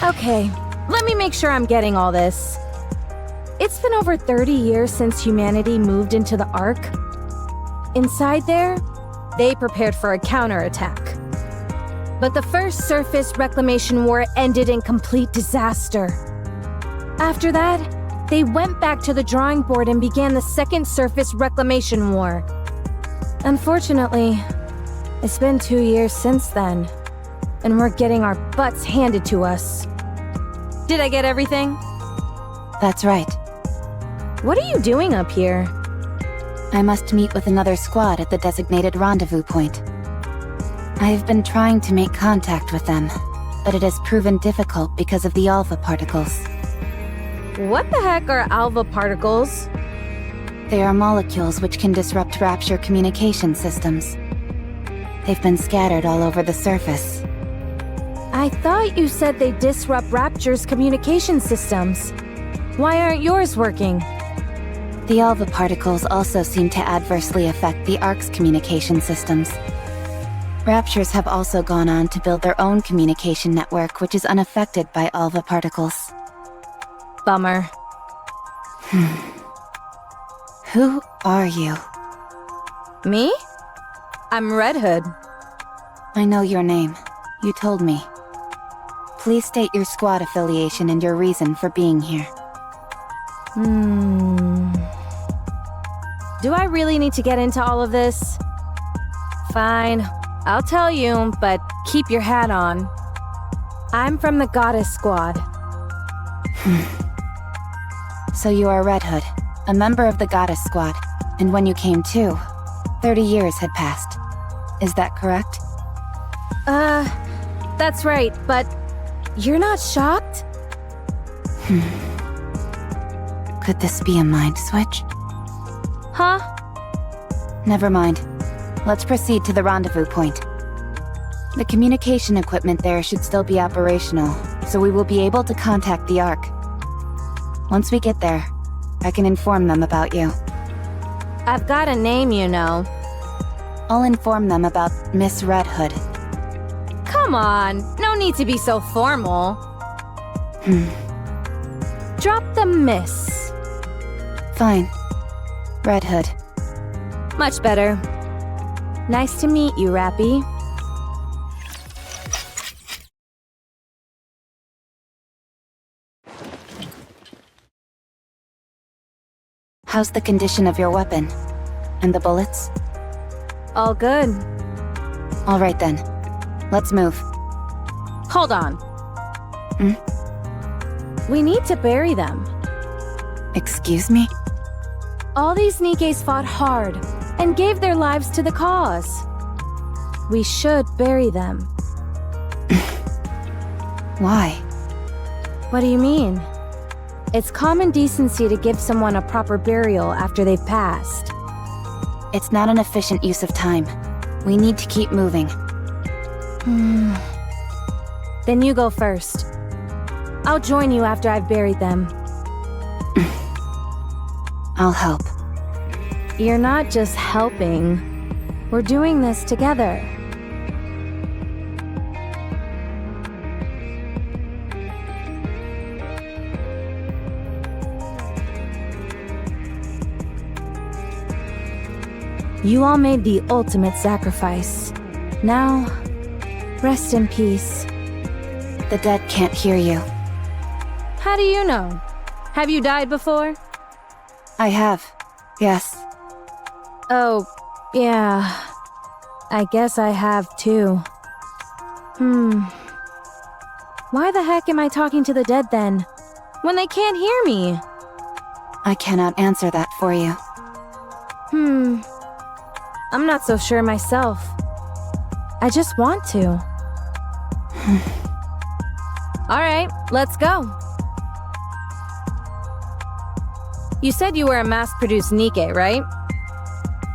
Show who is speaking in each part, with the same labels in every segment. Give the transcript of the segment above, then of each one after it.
Speaker 1: Okay, let me make sure I'm getting all this. It's been over 30 years since humanity moved into the Ark. Inside there, they prepared for a counterattack. But the first surface reclamation war ended in complete disaster. After that, they went back to the drawing board and began the second surface reclamation war. Unfortunately, it's been 2 years since then, and we're getting our butts handed to us. Did I get everything?
Speaker 2: That's right.
Speaker 1: What are you doing up here?
Speaker 2: I must meet with another squad at the designated rendezvous point. I have been trying to make contact with them, but it has proven difficult because of the alpha particles.
Speaker 1: What the heck are alpha particles?
Speaker 2: They are molecules which can disrupt Rapture communication systems. They've been scattered all over the surface.
Speaker 1: I thought you said they disrupt Rapture's communication systems. Why aren't yours working?
Speaker 2: The alpha particles also seem to adversely affect the Ark's communication systems. Raptures have also gone on to build their own communication network which is unaffected by alpha particles.
Speaker 1: Bummer.
Speaker 2: Who are you?
Speaker 1: Me? I'm Red Hood.
Speaker 2: I know your name. You told me. Please state your squad affiliation and your reason for being here.
Speaker 1: Do I really need to get into all of this? Fine, I'll tell you, but keep your hat on. I'm from the Goddess Squad.
Speaker 2: So you are Red Hood, a member of the Goddess Squad, and when you came to, 30 years had passed. Is that correct?
Speaker 1: That's right, but you're not shocked?
Speaker 2: Could this be a mind switch?
Speaker 1: Huh?
Speaker 2: Never mind. Let's proceed to the rendezvous point. The communication equipment there should still be operational, so we will be able to contact the Ark. Once we get there, I can inform them about you.
Speaker 1: I've got a name, you know.
Speaker 2: I'll inform them about Miss Red Hood.
Speaker 1: Come on, no need to be so formal. Drop the miss.
Speaker 2: Fine. Red Hood.
Speaker 1: Much better. Nice to meet you, Rappy.
Speaker 2: How's the condition of your weapon? And the bullets?
Speaker 1: All good.
Speaker 2: All right then. Let's move.
Speaker 1: Hold on. We need to bury them.
Speaker 2: Excuse me?
Speaker 1: All these Nikkes fought hard and gave their lives to the cause. We should bury them.
Speaker 2: Why?
Speaker 1: What do you mean? It's common decency to give someone a proper burial after they've passed.
Speaker 2: It's not an efficient use of time. We need to keep moving.
Speaker 1: Then you go first. I'll join you after I've buried them.
Speaker 2: I'll help.
Speaker 1: You're not just helping. We're doing this together. You all made the ultimate sacrifice. Now, rest in peace.
Speaker 2: The dead can't hear you.
Speaker 1: How do you know? Have you died before?
Speaker 2: I have. Yes.
Speaker 1: Oh, yeah. I guess I have too. Why the heck am I talking to the dead then? When they can't hear me?
Speaker 2: I cannot answer that for you.
Speaker 1: I'm not so sure myself. I just want to. Alright, let's go. You said you were a mass-produced Nikke, right?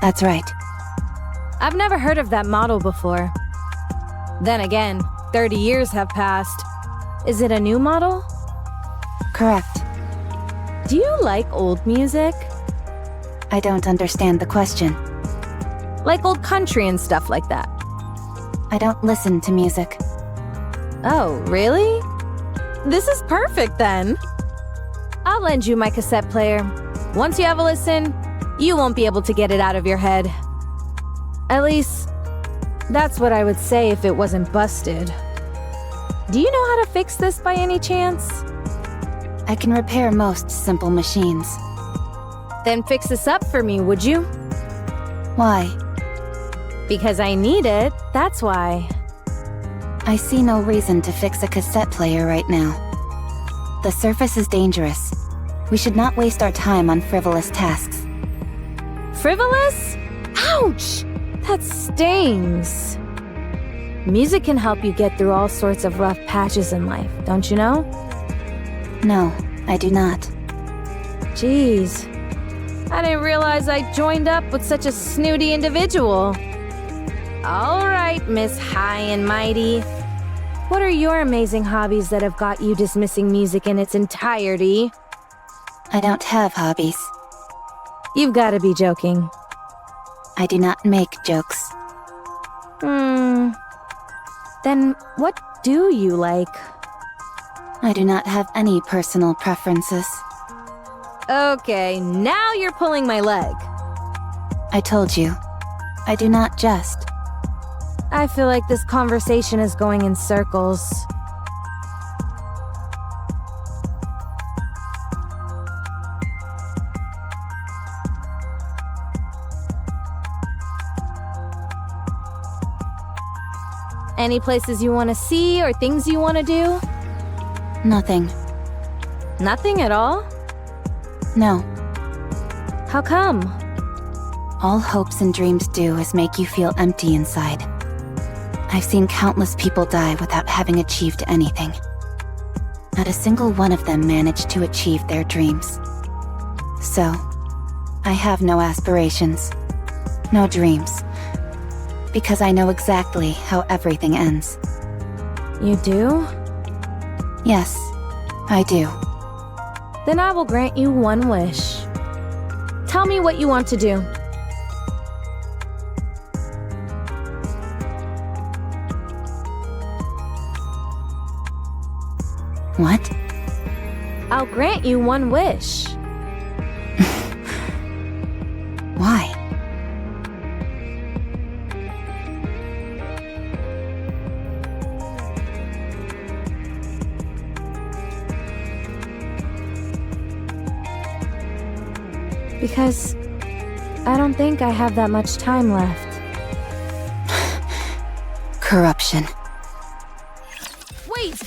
Speaker 2: That's right.
Speaker 1: I've never heard of that model before. Then again, 30 years have passed. Is it a new model?
Speaker 2: Correct.
Speaker 1: Do you like old music?
Speaker 2: I don't understand the question.
Speaker 1: Like old country and stuff like that.
Speaker 2: I don't listen to music.
Speaker 1: Oh, really? This is perfect then. I'll lend you my cassette player. Once you have a listen, you won't be able to get it out of your head. At least, that's what I would say if it wasn't busted. Do you know how to fix this by any chance?
Speaker 2: I can repair most simple machines.
Speaker 1: Then fix this up for me, would you?
Speaker 2: Why?
Speaker 1: Because I need it, that's why.
Speaker 2: I see no reason to fix a cassette player right now. The surface is dangerous. We should not waste our time on frivolous tasks.
Speaker 1: Frivolous? Ouch! That stings. Music can help you get through all sorts of rough patches in life, don't you know?
Speaker 2: No, I do not.
Speaker 1: Jeez. I didn't realize I joined up with such a snooty individual. All right, Miss High and Mighty. What are your amazing hobbies that have got you dismissing music in its entirety?
Speaker 2: I don't have hobbies.
Speaker 1: You've got to be joking.
Speaker 2: I do not make jokes.
Speaker 1: Then what do you like?
Speaker 2: I do not have any personal preferences.
Speaker 1: Okay, now you're pulling my leg.
Speaker 2: I told you, I do not jest.
Speaker 1: I feel like this conversation is going in circles. Any places you want to see or things you want to do?
Speaker 2: Nothing.
Speaker 1: Nothing at all?
Speaker 2: No.
Speaker 1: How come?
Speaker 2: All hopes and dreams do is make you feel empty inside. I've seen countless people die without having achieved anything. Not a single one of them managed to achieve their dreams. So, I have no aspirations, no dreams, because I know exactly how everything ends.
Speaker 1: You do?
Speaker 2: Yes, I do.
Speaker 1: Then I will grant you one wish. Tell me what you want to do.
Speaker 2: What?
Speaker 1: I'll grant you one wish.
Speaker 2: Why?
Speaker 1: Because I don't think I have that much time left.
Speaker 2: Corruption.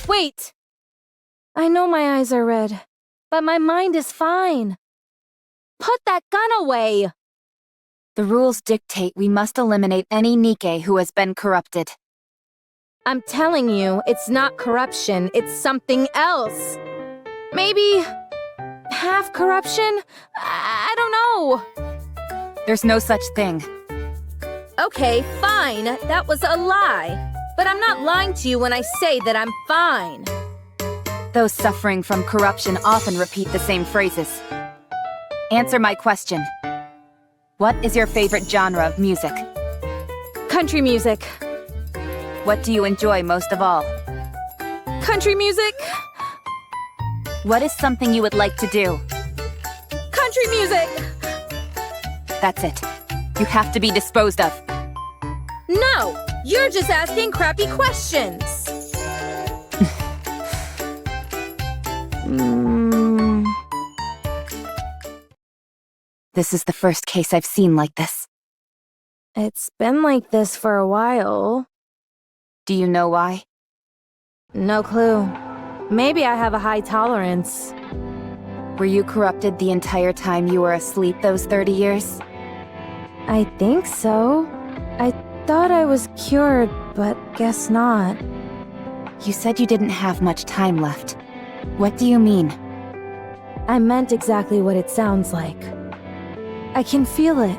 Speaker 1: Wait! I know my eyes are red, but my mind is fine. Put that gun away!
Speaker 2: The rules dictate we must eliminate any Nikke who has been corrupted.
Speaker 1: I'm telling you, it's not corruption, it's something else. Maybe half corruption? I don't know.
Speaker 2: There's no such thing.
Speaker 1: Okay, fine, that was a lie. But I'm not lying to you when I say that I'm fine.
Speaker 2: Those suffering from corruption often repeat the same phrases. Answer my question. What is your favorite genre of music?
Speaker 1: Country music.
Speaker 2: What do you enjoy most of all?
Speaker 1: Country music.
Speaker 2: What is something you would like to do?
Speaker 1: Country music!
Speaker 2: That's it. You have to be disposed of.
Speaker 1: No! You're just asking crappy questions!
Speaker 2: This is the first case I've seen like this.
Speaker 1: It's been like this for a while.
Speaker 2: Do you know why?
Speaker 1: No clue. Maybe I have a high tolerance.
Speaker 2: Were you corrupted the entire time you were asleep those 30 years?
Speaker 1: I think so. I thought I was cured, but guess not.
Speaker 2: You said you didn't have much time left. What do you mean?
Speaker 1: I meant exactly what it sounds like. I can feel it.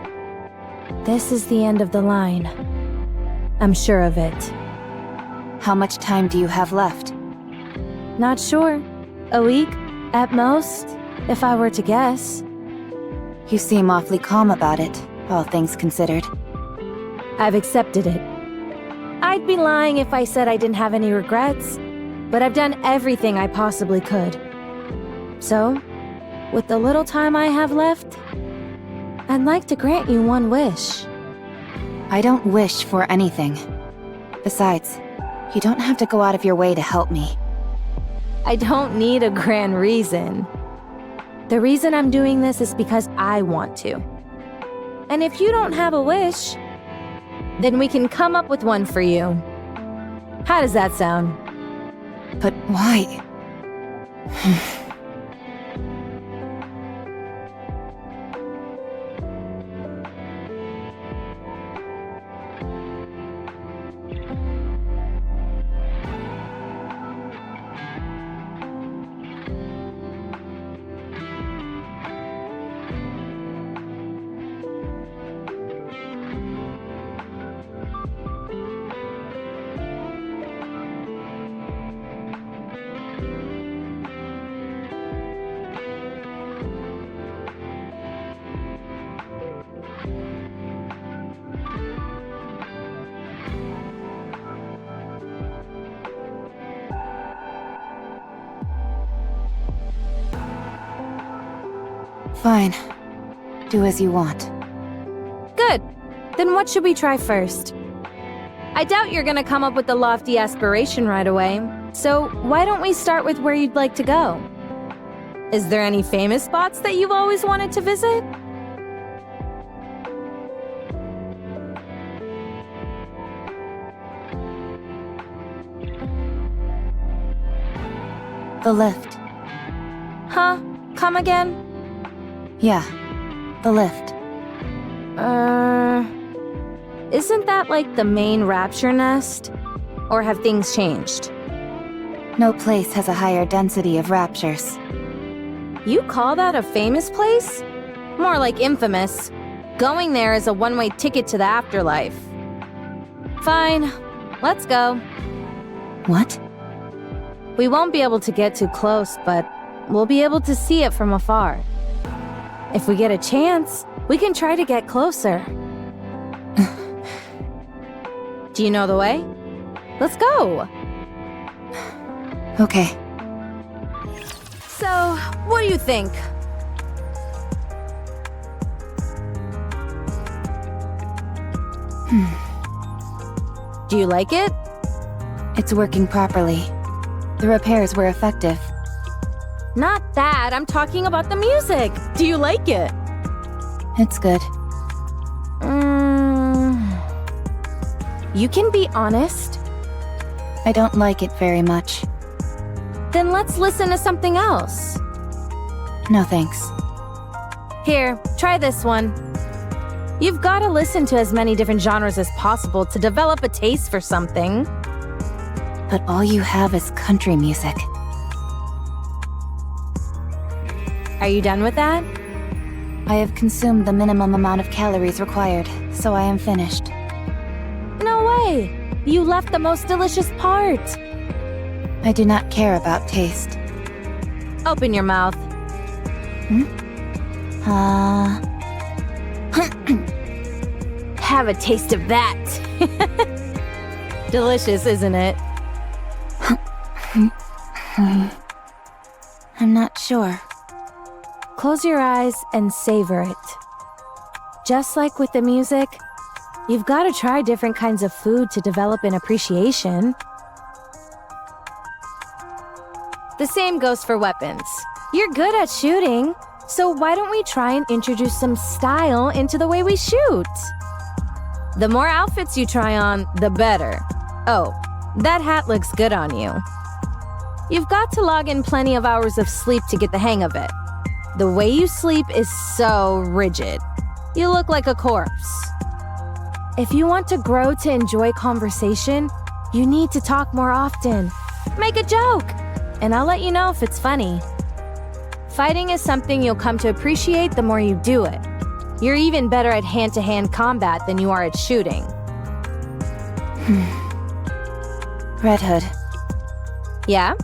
Speaker 1: This is the end of the line. I'm sure of it.
Speaker 2: How much time do you have left?
Speaker 1: Not sure. A week, at most, if I were to guess.
Speaker 2: You seem awfully calm about it, all things considered.
Speaker 1: I've accepted it. I'd be lying if I said I didn't have any regrets. but I've done everything I possibly could. So, with the little time I have left, I'd like to grant you one wish.
Speaker 2: I don't wish for anything. Besides, you don't have to go out of your way to help me.
Speaker 1: I don't need a grand reason. The reason I'm doing this is because I want to. And if you don't have a wish, then we can come up with one for you. How does that sound?
Speaker 2: But why? Fine. Do as you want.
Speaker 1: Good. Then what should we try first? I doubt you're gonna come up with a lofty aspiration right away, so why don't we start with where you'd like to go? Is there any famous spots that you've always wanted to visit?
Speaker 2: The lift.
Speaker 1: Huh? Come again?
Speaker 2: Yeah, the lift.
Speaker 1: Isn't that like the main rapture nest? Or have things changed?
Speaker 2: No place has a higher density of raptures.
Speaker 1: You call that a famous place? More like infamous. Going there is a one-way ticket to the afterlife. Fine, let's go.
Speaker 2: What?
Speaker 1: We won't be able to get too close, but we'll be able to see it from afar. If we get a chance, we can try to get closer. Do you know the way? Let's go!
Speaker 2: Okay.
Speaker 1: So, what do you think? Do you like it?
Speaker 2: It's working properly. The repairs were effective.
Speaker 1: Not that, I'm talking about the music. Do you like it?
Speaker 2: It's good.
Speaker 1: You can be honest.
Speaker 2: I don't like it very much.
Speaker 1: Then let's listen to something else.
Speaker 2: No thanks.
Speaker 1: Here, try this one. You've got to listen to as many different genres as possible to develop a taste for something.
Speaker 2: But all you have is country music.
Speaker 1: Are you done with that?
Speaker 2: I have consumed the minimum amount of calories required, so I am finished.
Speaker 1: No way! You left the most delicious part!
Speaker 2: I do not care about taste.
Speaker 1: Open your mouth. Have a taste of that! Delicious, isn't it?
Speaker 2: I'm not sure.
Speaker 1: Close your eyes and savor it. Just like with the music, you've got to try different kinds of food to develop an appreciation. The same goes for weapons. You're good at shooting, so why don't we try and introduce some style into the way we shoot? The more outfits you try on, the better. Oh, that hat looks good on you. You've got to log in plenty of hours of sleep to get the hang of it. The way you sleep is so rigid. You look like a corpse. If you want to grow to enjoy conversation, you need to talk more often. Make a joke, and I'll let you know if it's funny. Fighting is something you'll come to appreciate the more you do it. You're even better at hand-to-hand combat than you are at shooting.
Speaker 2: Red Hood.
Speaker 1: Yeah?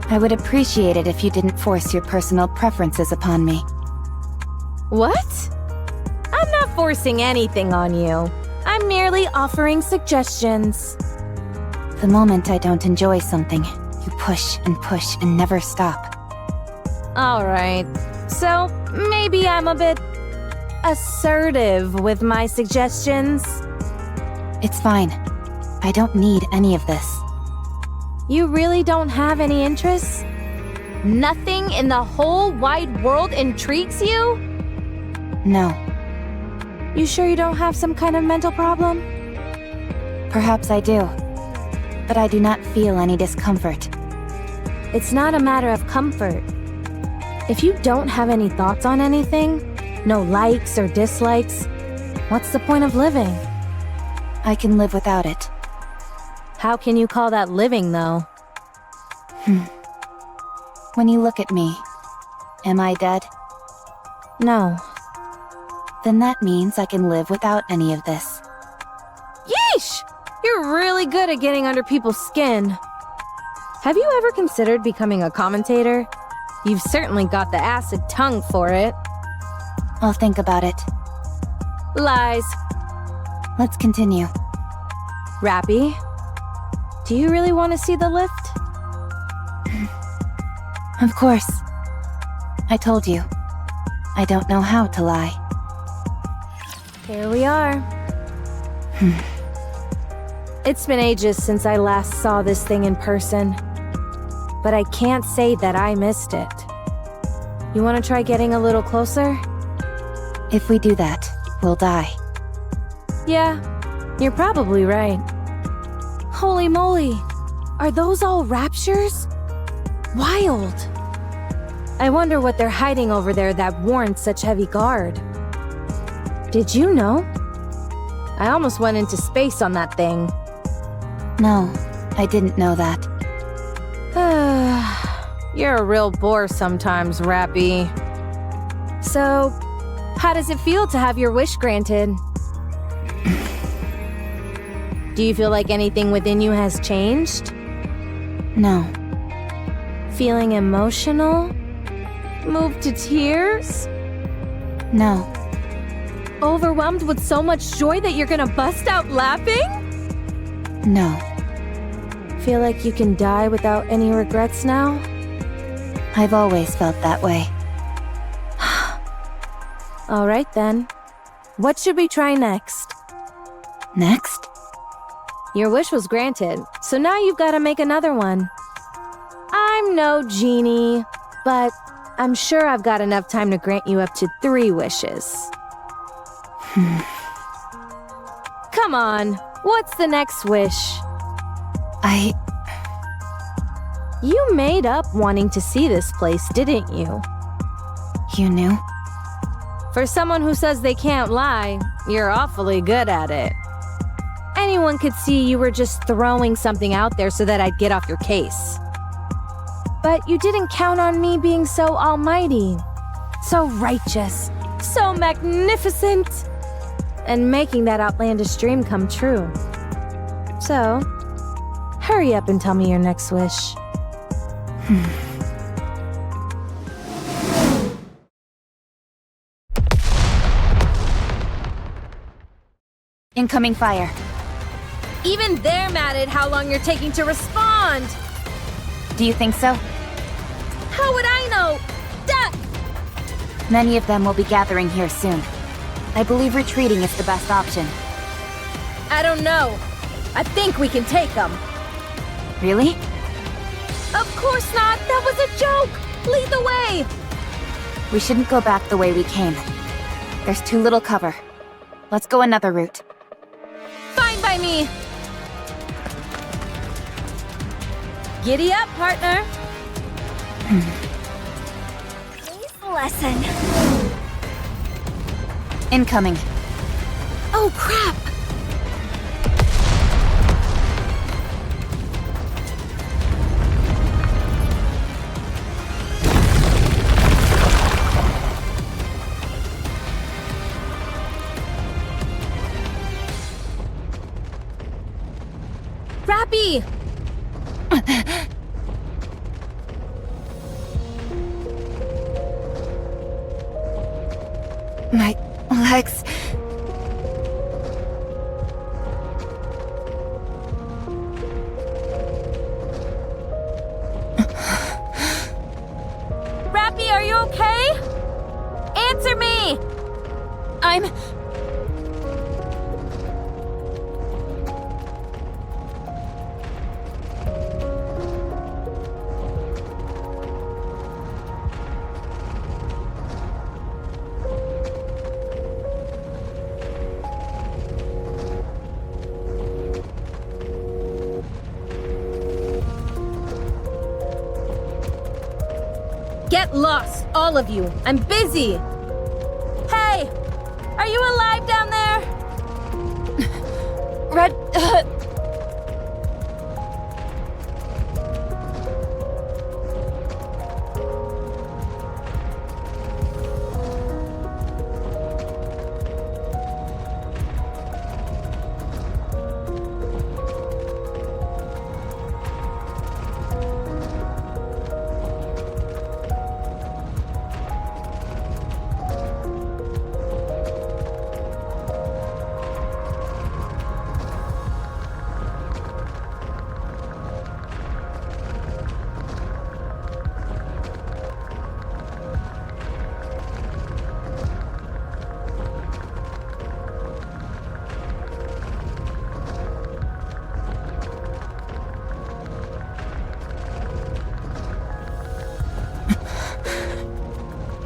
Speaker 2: I would appreciate it if you didn't force your personal preferences upon me.
Speaker 1: What? I'm not forcing anything on you. I'm merely offering suggestions.
Speaker 2: The moment I don't enjoy something, you push and never stop.
Speaker 1: Alright, so maybe I'm a bit assertive with my suggestions.
Speaker 2: It's fine. I don't need any of this.
Speaker 1: You really don't have any interests? Nothing in the whole wide world intrigues you?
Speaker 2: No.
Speaker 1: You sure you don't have some kind of mental problem?
Speaker 2: Perhaps I do. But I do not feel any discomfort.
Speaker 1: It's not a matter of comfort. If you don't have any thoughts on anything, no likes or dislikes, what's the point of living?
Speaker 2: I can live without it.
Speaker 1: How can you call that living, though?
Speaker 2: When you look at me, am I dead?
Speaker 1: No.
Speaker 2: Then that means I can live without any of this.
Speaker 1: Yeesh! You're really good at getting under people's skin. Have you ever considered becoming a commentator? You've certainly got the acid tongue for it.
Speaker 2: I'll think about it.
Speaker 1: Lies.
Speaker 2: Let's continue.
Speaker 1: Rappy, do you really want to see the lift?
Speaker 2: Of course. I told you. I don't know how to lie.
Speaker 1: Here we are. It's been ages since I last saw this thing in person, but I can't say that I missed it. You want to try getting a little closer?
Speaker 2: If we do that, we'll die.
Speaker 1: Yeah, you're probably right. Holy moly, are those all raptures? Wild. I wonder what they're hiding over there that warrants such heavy guard. Did you know? I almost went into space on that thing.
Speaker 2: No, I didn't know that.
Speaker 1: You're a real bore sometimes, Rappy. So, how does it feel to have your wish granted? Do you feel like anything within you has changed?
Speaker 2: No.
Speaker 1: Feeling emotional? Moved to tears?
Speaker 2: No.
Speaker 1: Overwhelmed with so much joy that you're gonna bust out laughing?
Speaker 2: No.
Speaker 1: Feel like you can die without any regrets now?
Speaker 2: I've always felt that way.
Speaker 1: Alright then. What should we try next?
Speaker 2: Next?
Speaker 1: Your wish was granted, so now you've gotta make another one. I'm no genie, but I'm sure I've got enough time to grant you up to 3 wishes. Come on, what's the next wish? You made up wanting to see this place, didn't you?
Speaker 2: You knew?
Speaker 1: For someone who says they can't lie, you're awfully good at it. Anyone could see you were just throwing something out there so that I'd get off your case. But you didn't count on me being so almighty, so righteous, so magnificent, and making that outlandish dream come true. So, hurry up and tell me your next wish.
Speaker 2: Incoming fire.
Speaker 1: Even they're mad at how long you're taking to respond!
Speaker 2: Do you think so?
Speaker 1: How would I know? Duh!
Speaker 2: Many of them will be gathering here soon. I believe retreating is the best option.
Speaker 1: I don't know. I think we can take them.
Speaker 2: Really?
Speaker 1: Of course not! That was a joke! Lead the way!
Speaker 2: We shouldn't go back the way we came. There's too little cover. Let's go another route.
Speaker 1: Fine by me! Giddy up, partner!
Speaker 3: Lesson.
Speaker 2: Incoming.
Speaker 1: Oh, crap! Rappy!
Speaker 2: My legs...
Speaker 1: are you okay? Answer me!
Speaker 2: I'm...
Speaker 1: Get lost, all of you. I'm busy. Hey! Are you alive down there?
Speaker 2: Red...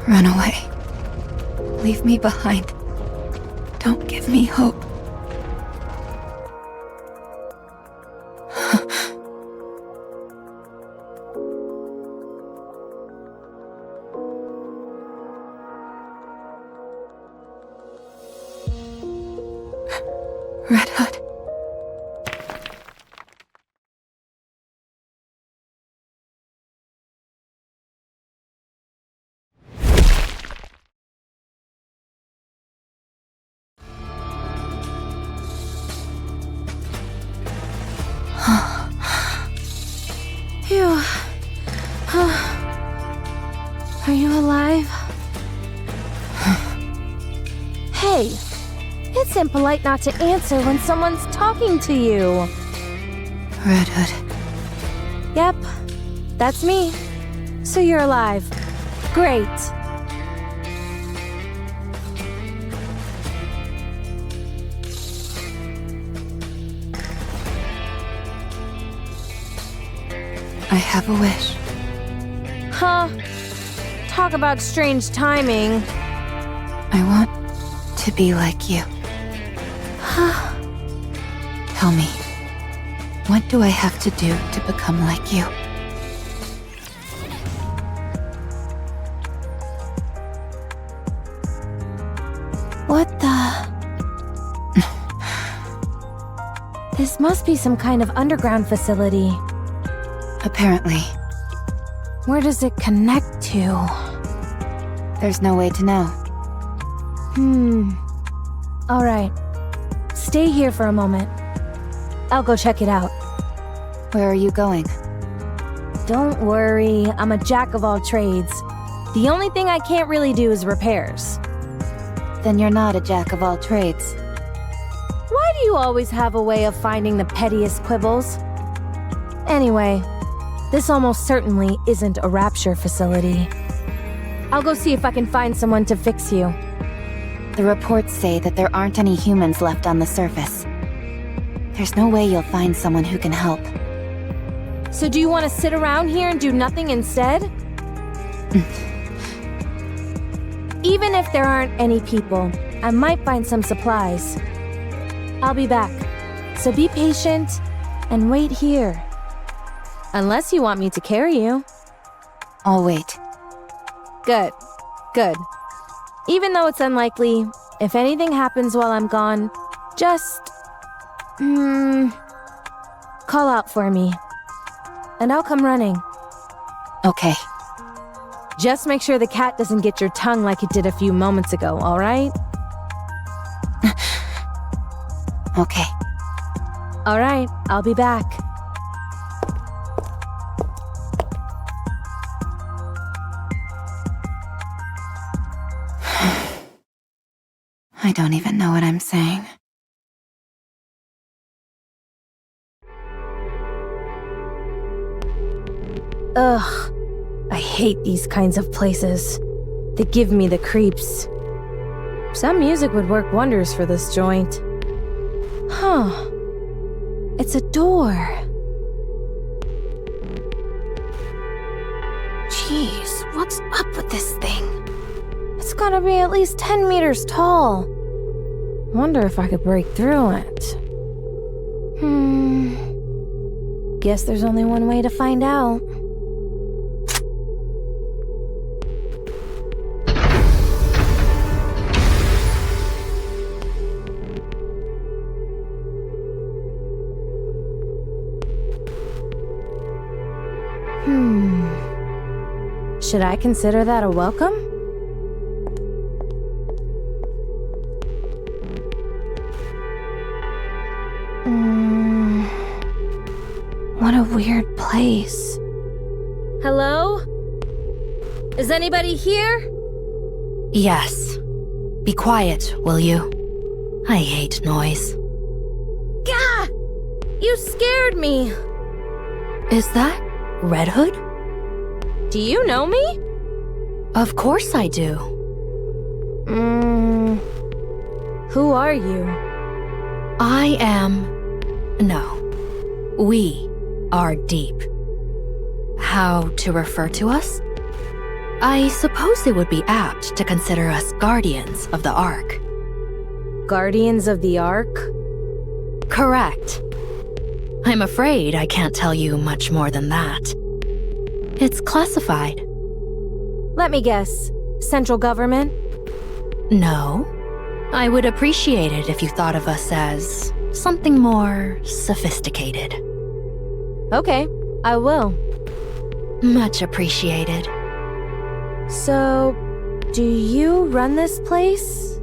Speaker 2: Run away. Leave me behind. Don't give me hope. Red Hood.
Speaker 1: Phew. Are you alive? Hey, it's impolite not to answer when someone's talking to you.
Speaker 2: Red Hood.
Speaker 1: Yep, that's me. So you're alive. Great.
Speaker 2: I have a wish.
Speaker 1: Huh. Talk about strange timing.
Speaker 2: I want to be like you. Tell me, what do I have to do to become like you?
Speaker 1: What the... This must be some kind of underground facility.
Speaker 2: Apparently.
Speaker 1: Where does it connect to?
Speaker 2: There's no way to know.
Speaker 1: Alright. Stay here for a moment. I'll go check it out.
Speaker 2: Where are you going?
Speaker 1: Don't worry, I'm a jack of all trades. The only thing I can't really do is repairs.
Speaker 2: Then you're not a jack of all trades.
Speaker 1: Why do you always have a way of finding the pettiest quibbles? Anyway, this almost certainly isn't a rapture facility. I'll go see if I can find someone to fix you.
Speaker 2: The reports say that there aren't any humans left on the surface. There's no way you'll find someone who can help.
Speaker 1: So do you want to sit around here and do nothing instead? Even if there aren't any people, I might find some supplies. I'll be back, so be patient and wait here. Unless you want me to carry you.
Speaker 2: I'll wait.
Speaker 1: Good. Good. Even though it's unlikely, if anything happens while I'm gone, just... call out for me. And I'll come running.
Speaker 2: Okay.
Speaker 1: Just make sure the cat doesn't get your tongue like it did a few moments ago, alright?
Speaker 2: Okay.
Speaker 1: Alright, I'll be back.
Speaker 2: I don't even know what I'm saying.
Speaker 1: Ugh, I hate these kinds of places. They give me the creeps. Some music would work wonders for this joint. Huh. It's a door. Jeez, what's up with this thing? It's gotta be at least 10 meters tall. Wonder if I could break through it. Guess there's only one way to find out. Should I consider that a welcome? What a weird place. Hello? Is anybody here?
Speaker 4: Yes. Be quiet, will you? I hate noise.
Speaker 1: Gah! You scared me.
Speaker 4: Is that Red Hood?
Speaker 1: Do you know me?
Speaker 4: Of course I do.
Speaker 1: Who are you?
Speaker 4: I am... No. We are Deep. How to refer to us? I suppose it would be apt to consider us guardians of the Ark.
Speaker 1: Guardians of the Ark?
Speaker 4: Correct. I'm afraid I can't tell you much more than that. It's classified.
Speaker 1: Let me guess. Central government?
Speaker 4: No. I would appreciate it if you thought of us as something more sophisticated.
Speaker 1: Okay, I will.
Speaker 4: Much appreciated.
Speaker 1: So, do you run this place?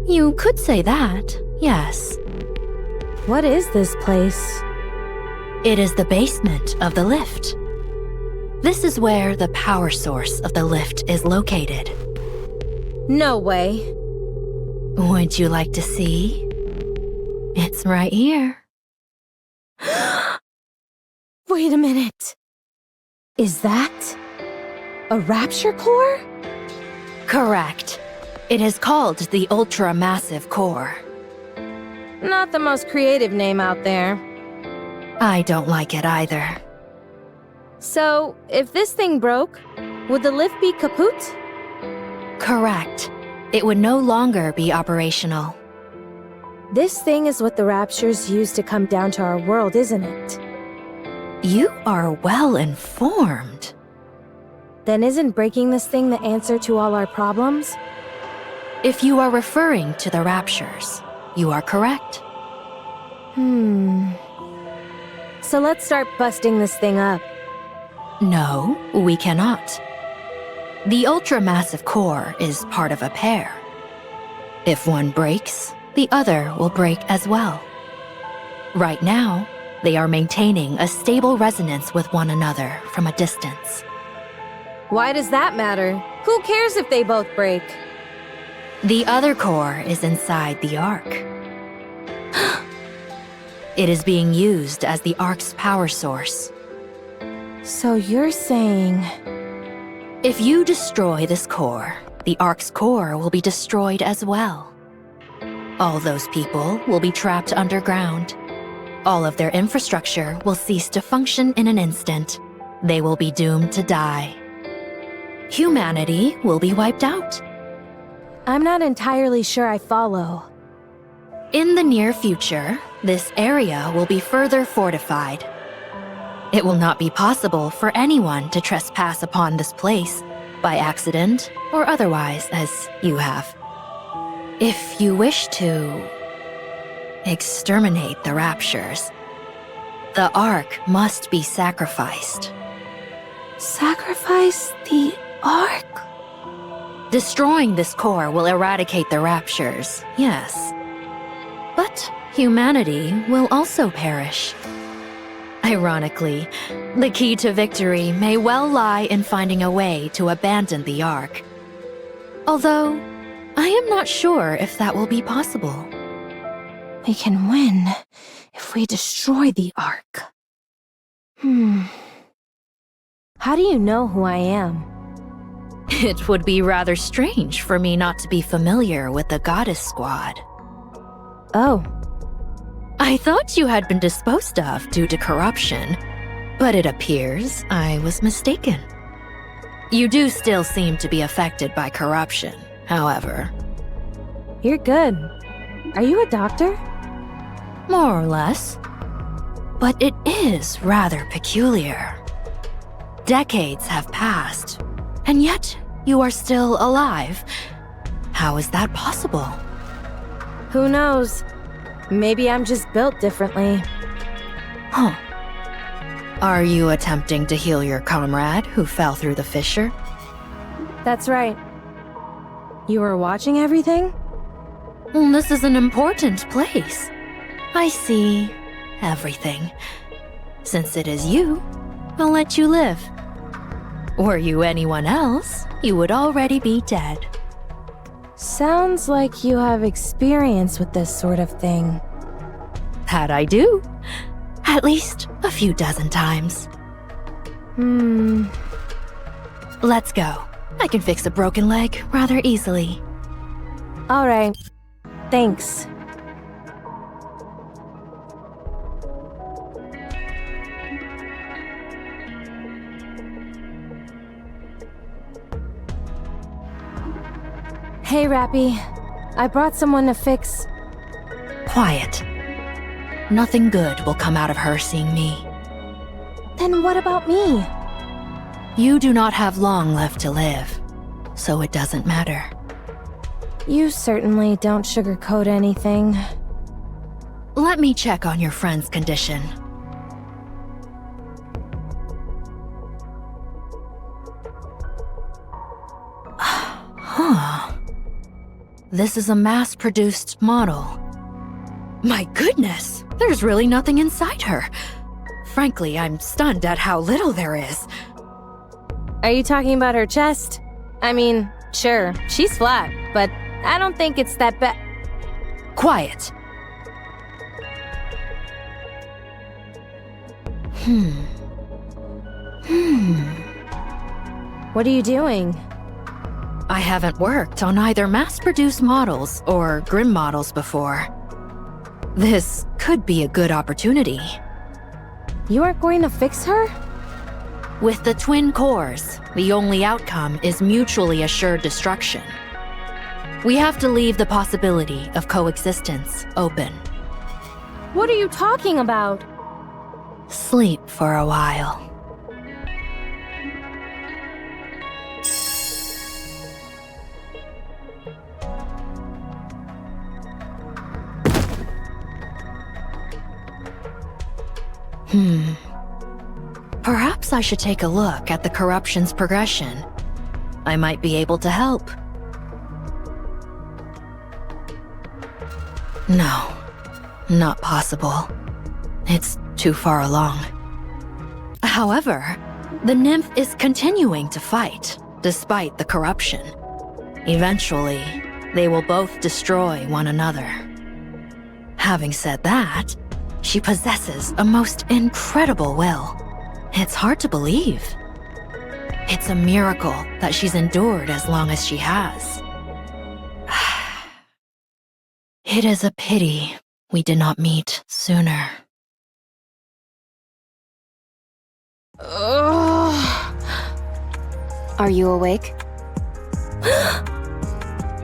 Speaker 4: You could say that, yes.
Speaker 1: What is this place?
Speaker 4: It is the basement of the lift. This is where the power source of the lift is located.
Speaker 1: No way.
Speaker 4: Would you like to see? It's right here.
Speaker 1: Wait a minute. Is that a rapture core?
Speaker 4: Correct. It is called the Ultra-Massive Core.
Speaker 1: Not the most creative name out there.
Speaker 4: I don't like it either.
Speaker 1: So, if this thing broke, would the lift be kaput?
Speaker 4: Correct. It would no longer be operational.
Speaker 1: This thing is what the raptures use to come down to our world, isn't it?
Speaker 4: You are well informed.
Speaker 1: Then isn't breaking this thing the answer to all our problems?
Speaker 4: If you are referring to the raptures, you are correct.
Speaker 1: So let's start busting this thing up.
Speaker 4: No, we cannot. The ultra-massive core is part of a pair. If one breaks, the other will break as well. Right now, they are maintaining a stable resonance with one another from a distance.
Speaker 1: Why does that matter? Who cares if they both break?
Speaker 4: The other core is inside the Ark. It is being used as the Ark's power source.
Speaker 1: So you're saying...
Speaker 4: If you destroy this core, the Ark's core will be destroyed as well. All those people will be trapped underground. All of their infrastructure will cease to function in an instant. They will be doomed to die. Humanity will be wiped out.
Speaker 1: I'm not entirely sure I follow.
Speaker 4: In the near future, this area will be further fortified. It will not be possible for anyone to trespass upon this place, by accident or otherwise, as you have. If you wish to exterminate the raptures, the Ark must be sacrificed.
Speaker 1: Sacrifice the Ark?
Speaker 4: Destroying this core will eradicate the raptures, yes. But humanity will also perish. Ironically, the key to victory may well lie in finding a way to abandon the Ark. Although, I am not sure if that will be possible.
Speaker 1: We can win if we destroy the Ark. How do you know who I am?
Speaker 4: It would be rather strange for me not to be familiar with the Goddess Squad.
Speaker 1: Oh,
Speaker 4: I thought you had been disposed of due to corruption, but it appears I was mistaken. You do still seem to be affected by corruption, however.
Speaker 1: you're good. Are you a doctor?
Speaker 4: More or less. But it is rather peculiar. Decades have passed, and yet you are still alive. How is that possible?
Speaker 1: Who knows? Maybe I'm just built differently.
Speaker 4: Huh. Are you attempting to heal your comrade who fell through the fissure?
Speaker 1: That's right. You were watching everything?
Speaker 4: Well, this is an important place. I see everything. Since it is you, I'll let you live. Were you anyone else, you would already be dead.
Speaker 1: Sounds like you have experience with this sort of thing.
Speaker 4: That I do. At least a few dozen times. Let's go. I can fix a broken leg rather easily.
Speaker 1: Alright. Thanks. Hey, Rappy. I brought someone to fix...
Speaker 4: Quiet. Nothing good will come out of her seeing me.
Speaker 1: Then what about me?
Speaker 4: You do not have long left to live, so it doesn't matter.
Speaker 1: You certainly don't sugarcoat anything.
Speaker 4: Let me check on your friend's condition. Huh. This is a mass-produced model. My goodness, there's really nothing inside her. Frankly, I'm stunned at how little there is.
Speaker 1: Are you talking about her chest? I mean, sure, she's flat, but I don't think it's that bad.
Speaker 4: Quiet.
Speaker 1: What are you doing?
Speaker 4: I haven't worked on either mass-produced models or Grim models before. This could be a good opportunity.
Speaker 1: You aren't going to fix her?
Speaker 4: With the twin cores, the only outcome is mutually assured destruction. We have to leave the possibility of coexistence open.
Speaker 1: What are you talking about?
Speaker 4: Sleep for a while. Perhaps I should take a look at the corruption's progression. I might be able to help. No, not possible. It's too far along. However, the nymph is continuing to fight, despite the corruption. Eventually, they will both destroy one another. Having said that, she possesses a most incredible will. It's hard to believe. It's a miracle that she's endured as long as she has. It is a pity we did not meet sooner.
Speaker 2: Are you awake?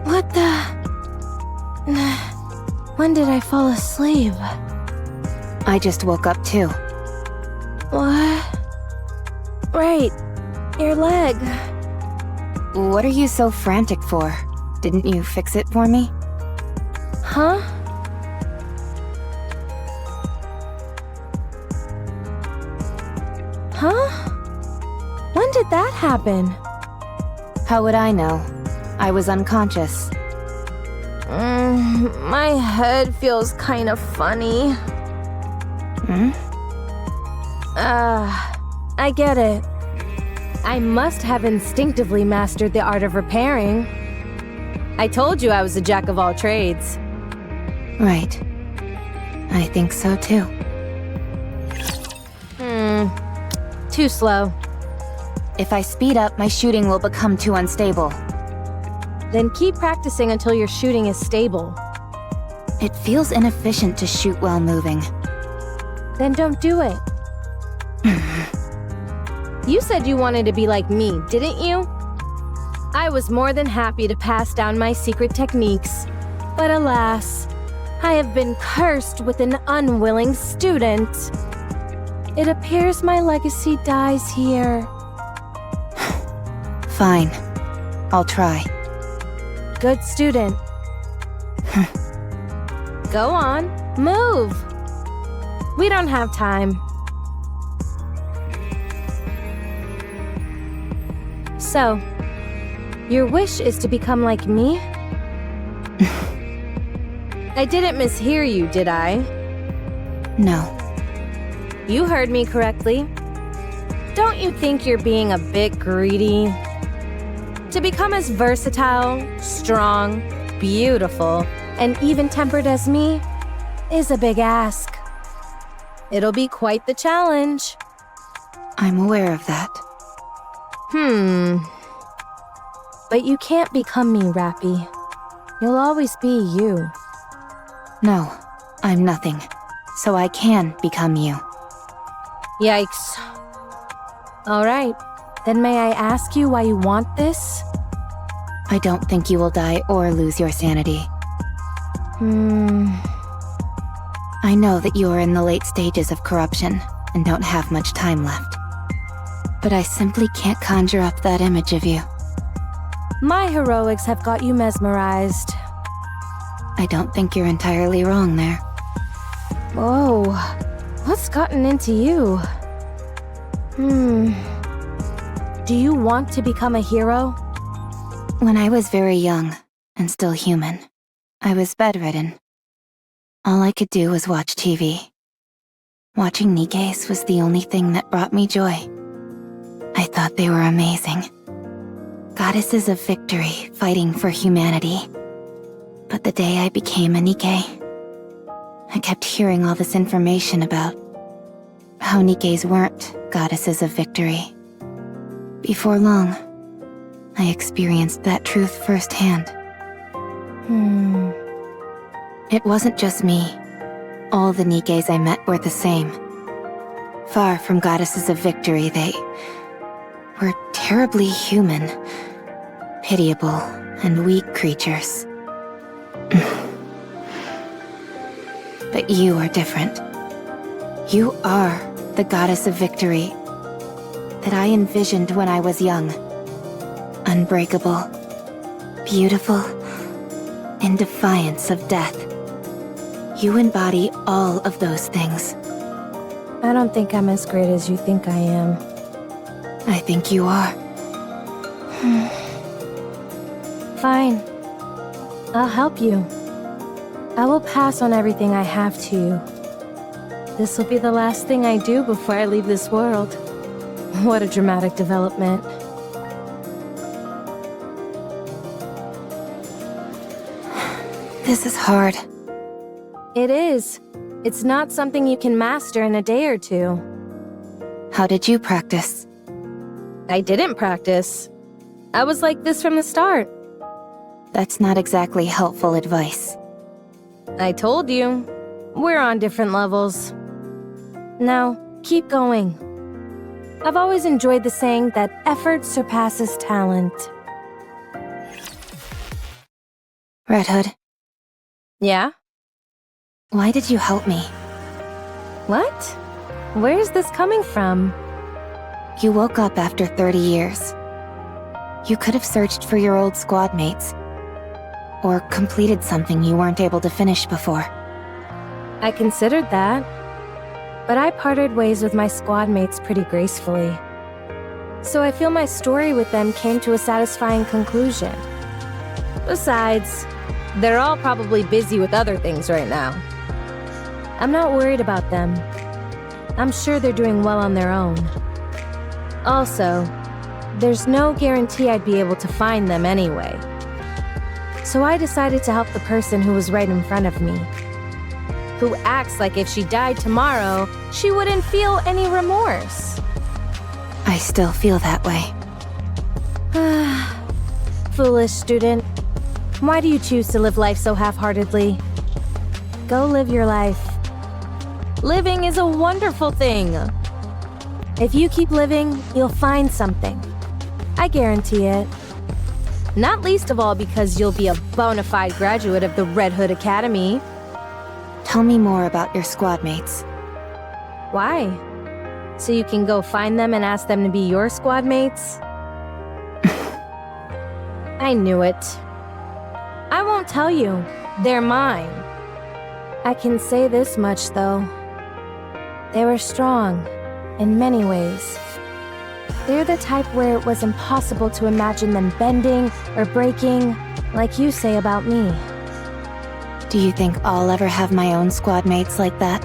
Speaker 1: What the... When did I fall asleep?
Speaker 2: I just woke up too.
Speaker 1: What? Right. Your leg.
Speaker 2: What are you so frantic for? Didn't you fix it for me?
Speaker 1: Huh? Huh? When did that happen?
Speaker 2: How would I know? I was unconscious.
Speaker 1: My head feels kind of funny. I get it. I must have instinctively mastered the art of repairing. I told you I was a jack of all trades.
Speaker 2: Right. I think so too.
Speaker 1: Too slow.
Speaker 2: If I speed up, my shooting will become too unstable.
Speaker 1: Then keep practicing until your shooting is stable.
Speaker 2: It feels inefficient to shoot while moving.
Speaker 1: Then don't do it. You said you wanted to be like me, didn't you? I was more than happy to pass down my secret techniques. But alas, I have been cursed with an unwilling student. It appears my legacy dies here.
Speaker 2: Fine. I'll try.
Speaker 1: Good student. Go on, move. We don't have time. So, your wish is to become like me? I didn't mishear you, did I?
Speaker 2: No.
Speaker 1: You heard me correctly. Don't you think you're being a bit greedy? To become as versatile, strong, beautiful, and even-tempered as me is a big ask. It'll be quite the challenge.
Speaker 2: I'm aware of that.
Speaker 1: But you can't become me, Rappy. You'll always be you.
Speaker 2: No, I'm nothing. So I can become you.
Speaker 1: Yikes. Alright, then may I ask you why you want this?
Speaker 2: I don't think you will die or lose your sanity. I know that you are in the late stages of corruption and don't have much time left. But I simply can't conjure up that image of you.
Speaker 1: My heroics have got you mesmerized.
Speaker 2: I don't think you're entirely wrong there.
Speaker 1: Whoa, what's gotten into you? Do you want to become a hero?
Speaker 2: When I was very young, and still human, I was bedridden. All I could do was watch TV. Watching Nikke's was the only thing that brought me joy. I thought they were amazing. Goddesses of victory, fighting for humanity. But the day I became a Nikke, I kept hearing all this information about how Nikkes weren't goddesses of victory. Before long, I experienced that truth firsthand. It wasn't just me. All the Nikkes I met were the same. Far from goddesses of victory, they were terribly human, pitiable, and weak creatures. But you are different. You are the goddess of victory that I envisioned when I was young. Unbreakable, beautiful, in defiance of death. You embody all of those things.
Speaker 1: I don't think I'm as great as you think I am.
Speaker 2: I think you are.
Speaker 1: Fine. I'll help you. I will pass on everything I have to you. This will be the last thing I do before I leave this world. What a dramatic development.
Speaker 2: This is hard.
Speaker 1: It is. It's not something you can master in a day or two.
Speaker 2: How did you practice?
Speaker 1: I didn't practice. I was like this from the start.
Speaker 2: That's not exactly helpful advice.
Speaker 1: I told you. We're on different levels. Now, keep going. I've always enjoyed the saying that effort surpasses talent.
Speaker 2: Red Hood,
Speaker 1: Yeah?
Speaker 2: why did you help me?
Speaker 1: What? Where's this coming from?
Speaker 2: You woke up after 30 years. You could have searched for your old squad mates. Or completed something you weren't able to finish before.
Speaker 1: I considered that. But I parted ways with my squad mates pretty gracefully. So I feel my story with them came to a satisfying conclusion. Besides, they're all probably busy with other things right now. I'm not worried about them. I'm sure they're doing well on their own. Also, there's no guarantee I'd be able to find them anyway. So I decided to help the person who was right in front of me. Who acts like if she died tomorrow, she wouldn't feel any remorse.
Speaker 2: I still feel that way.
Speaker 1: Foolish student. Why do you choose to live life so half-heartedly? Go live your life. Living is a wonderful thing. If you keep living, you'll find something. I guarantee it. Not least of all because you'll be a bona fide graduate of the Red Hood Academy.
Speaker 2: Tell me more about your squad mates.
Speaker 1: Why? So you can go find them and ask them to be your squad mates? I knew it. I won't tell you. They're mine. I can say this much, though. They were strong, in many ways. They're the type where it was impossible to imagine them bending or breaking, like you say about me.
Speaker 2: Do you think I'll ever have my own squad mates like that?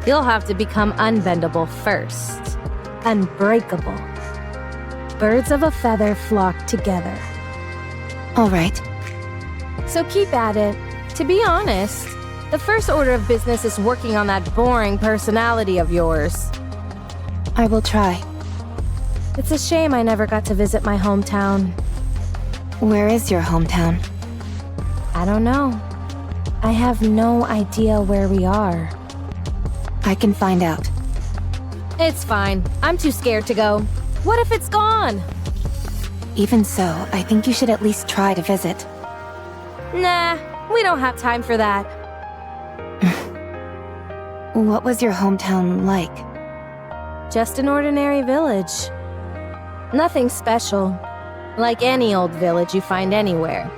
Speaker 1: You'll have to become unbendable first. Unbreakable. Birds of a feather flock together.
Speaker 2: All right.
Speaker 1: So keep at it. To be honest, the first order of business is working on that boring personality of yours.
Speaker 2: I will try.
Speaker 1: It's a shame I never got to visit my hometown.
Speaker 2: Where is your hometown?
Speaker 1: I don't know. I have no idea where we are.
Speaker 2: I can find out.
Speaker 1: It's fine. I'm too scared to go. What if it's gone?
Speaker 2: Even so, I think you should at least try to visit.
Speaker 1: Nah, we don't have time for that.
Speaker 2: What was your hometown like?
Speaker 1: Just an ordinary village. Nothing special. Like any old village you find anywhere.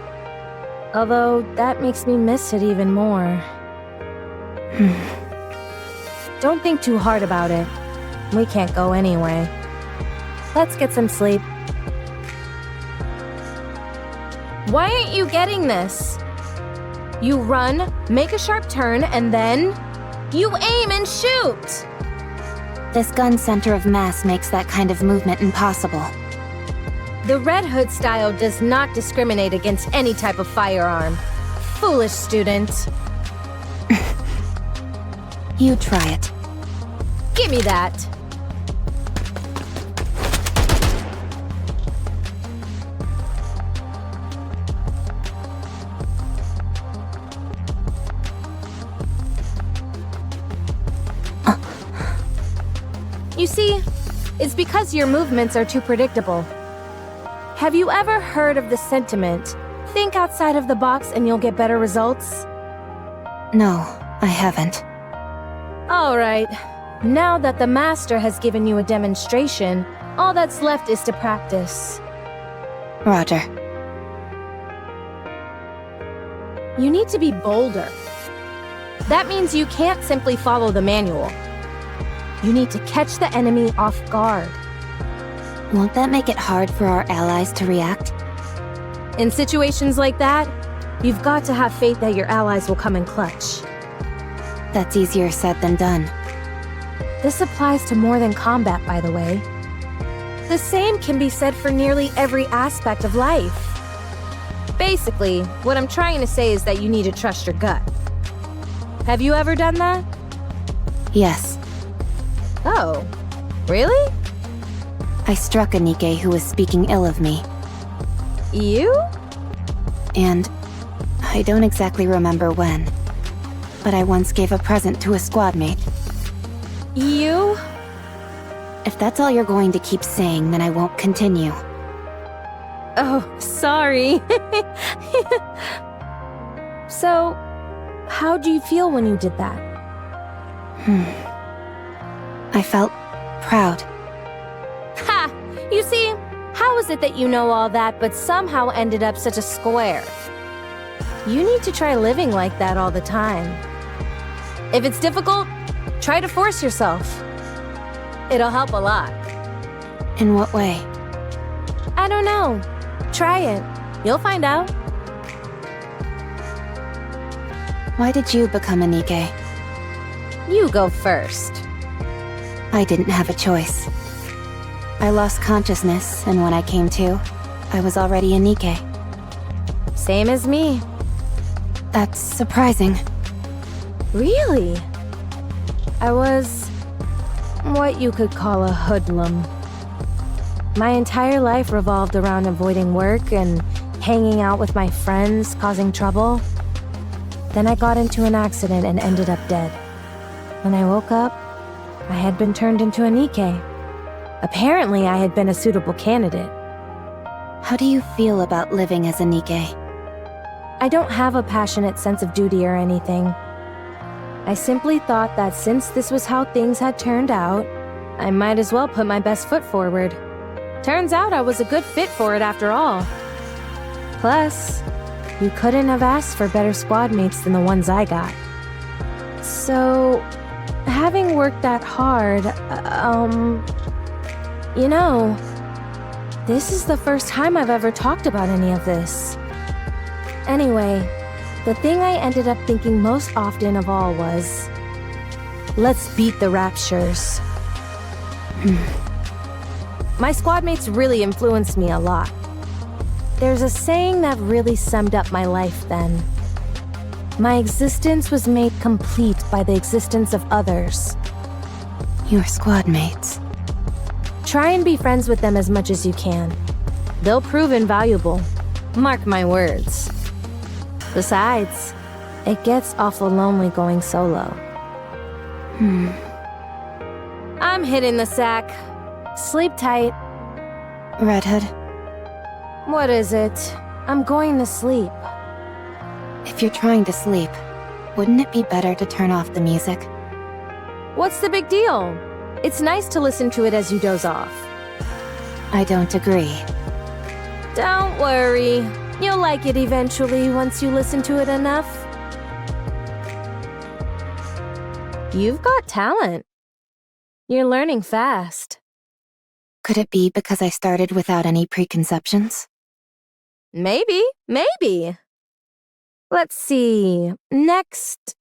Speaker 1: Although, that makes me miss it even more. Don't think too hard about it. We can't go anyway. Let's get some sleep. Why aren't you getting this? You run, make a sharp turn, and then... you aim and shoot!
Speaker 2: This gun's center of mass makes that kind of movement impossible.
Speaker 1: The Red Hood style does not discriminate against any type of firearm. Foolish student.
Speaker 2: You try it.
Speaker 1: Give me that. You see, it's because your movements are too predictable. Have you ever heard of the sentiment, think outside of the box and you'll get better results?
Speaker 2: No, I haven't.
Speaker 1: All right. Now that the master has given you a demonstration, all that's left is to practice.
Speaker 2: Roger.
Speaker 1: You need to be bolder. That means you can't simply follow the manual. You need to catch the enemy off guard.
Speaker 2: Won't that make it hard for our allies to react?
Speaker 1: In situations like that, you've got to have faith that your allies will come in clutch.
Speaker 2: That's easier said than done.
Speaker 1: This applies to more than combat, by the way. The same can be said for nearly every aspect of life. Basically, what I'm trying to say is that you need to trust your gut. Have you ever done that?
Speaker 2: Yes.
Speaker 1: Oh, really?
Speaker 2: I struck a Nikke who was speaking ill of me.
Speaker 1: You?
Speaker 2: And I don't exactly remember when, but I once gave a present to a squad mate.
Speaker 1: You?
Speaker 2: If that's all you're going to keep saying, then I won't continue.
Speaker 1: Oh, sorry. So, how do you feel when you did that?
Speaker 2: I felt proud.
Speaker 1: Ha! You see, how is it that you know all that but somehow ended up such a square? You need to try living like that all the time. If it's difficult, try to force yourself. It'll help a lot.
Speaker 2: In what way?
Speaker 1: I don't know. Try it. You'll find out.
Speaker 2: Why did you become a Nikke?
Speaker 1: You go first.
Speaker 2: I didn't have a choice. I lost consciousness, and when I came to, I was already a Nikke.
Speaker 1: Same as me.
Speaker 2: That's surprising.
Speaker 1: Really? I was what you could call a hoodlum. My entire life revolved around avoiding work and hanging out with my friends, causing trouble. Then I got into an accident and ended up dead. When I woke up, I had been turned into a Nikke. Apparently, I had been a suitable candidate.
Speaker 2: How do you feel about living as a Nikke?
Speaker 1: I don't have a passionate sense of duty or anything. I simply thought that since this was how things had turned out, I might as well put my best foot forward. Turns out I was a good fit for it after all. Plus, you couldn't have asked for better squad mates than the ones I got. So, having worked that hard, you know, this is the first time I've ever talked about any of this. Anyway, the thing I ended up thinking most often of all was, let's beat the Raptures. My squad mates really influenced me a lot. There's a saying that really summed up my life then. My existence was made complete by the existence of others.
Speaker 2: Your squad mates.
Speaker 1: Try and be friends with them as much as you can. They'll prove invaluable. Mark my words. Besides, it gets awful lonely going solo. I'm hitting the sack. Sleep tight.
Speaker 2: Red Hood,
Speaker 1: What is it? I'm going to sleep.
Speaker 2: if you're trying to sleep, wouldn't it be better to turn off the music?
Speaker 1: What's the big deal? It's nice to listen to it as you doze off.
Speaker 2: I don't agree.
Speaker 1: Don't worry. You'll like it eventually once you listen to it enough. You've got talent. You're learning fast.
Speaker 2: Could it be because I started without any preconceptions?
Speaker 1: Maybe. Let's see. Next,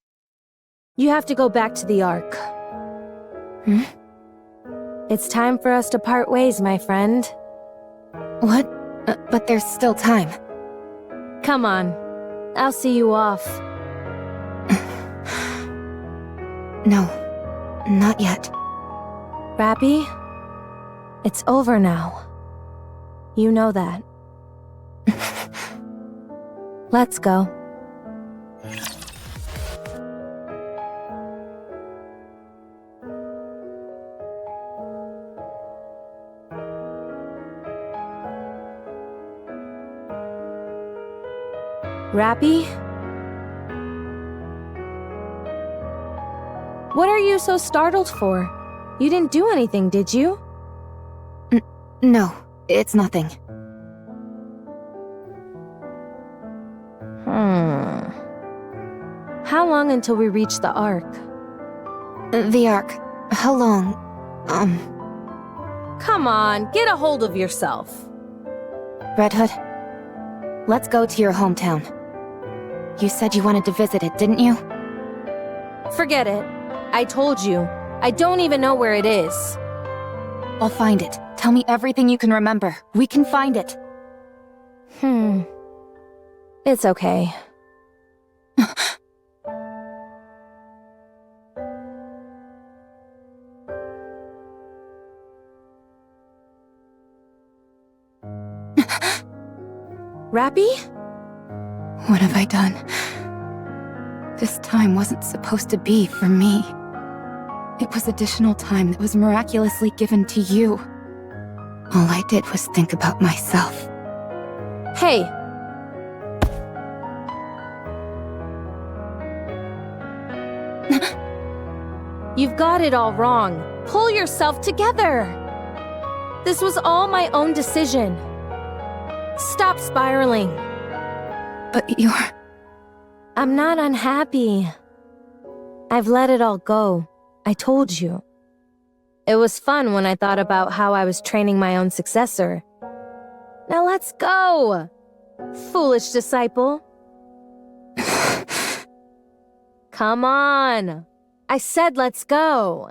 Speaker 1: you have to go back to the Ark. It's time for us to part ways, my friend.
Speaker 2: What? But there's still time.
Speaker 1: Come on. I'll see you off.
Speaker 2: No, not yet.
Speaker 1: Rappy, it's over now. You know that. Let's go. Rappy? What are you so startled for? You didn't do anything, did you?
Speaker 2: No, it's nothing.
Speaker 1: How long until we reach the Ark?
Speaker 2: The Ark. How long?
Speaker 1: Come on, get a hold of yourself.
Speaker 2: Red Hood, let's go to your hometown. You said you wanted to visit it, didn't you?
Speaker 1: Forget it. I told you. I don't even know where it is.
Speaker 2: I'll find it. Tell me everything you can remember. We can find it.
Speaker 1: It's okay. Rappy?
Speaker 2: What have I done? This time wasn't supposed to be for me. It was additional time that was miraculously given to you. All I did was think about myself.
Speaker 1: Hey! You've got it all wrong. Pull yourself together! This was all my own decision. Stop spiraling.
Speaker 2: But you're...
Speaker 1: I'm not unhappy. I've let it all go. I told you. It was fun when I thought about how I was training my own successor. Now let's go! Foolish disciple. Come on! I said let's go!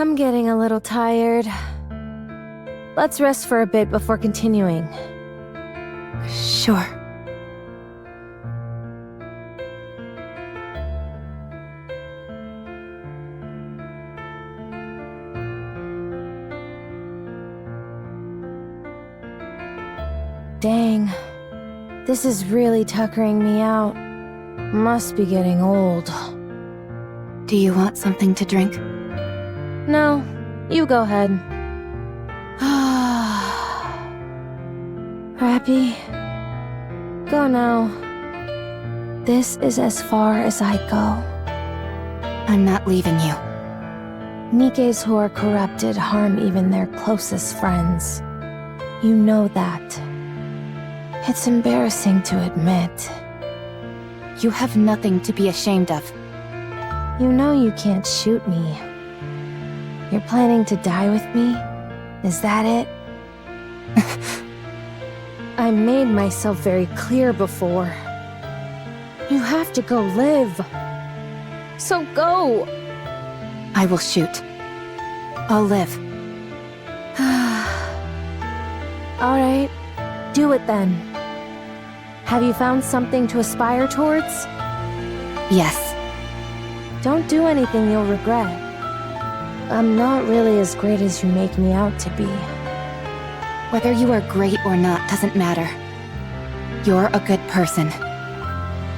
Speaker 1: I'm getting a little tired. Let's rest for a bit before continuing.
Speaker 2: Sure.
Speaker 1: Dang. This is really tuckering me out. Must be getting old.
Speaker 2: Do you want something to drink?
Speaker 1: No, you go ahead. Rappy, go now. This is as far as I go.
Speaker 2: I'm not leaving you.
Speaker 1: Nikkes who are corrupted harm even their closest friends. You know that. It's embarrassing to admit.
Speaker 2: You have nothing to be ashamed of.
Speaker 1: You know you can't shoot me. You're planning to die with me? Is that it? I made myself very clear before. You have to go live. So go!
Speaker 2: I will shoot. I'll live.
Speaker 1: Alright, do it then. Have you found something to aspire towards?
Speaker 2: Yes.
Speaker 1: Don't do anything you'll regret. I'm not really as great as you make me out to be.
Speaker 2: Whether you are great or not doesn't matter. You're a good person.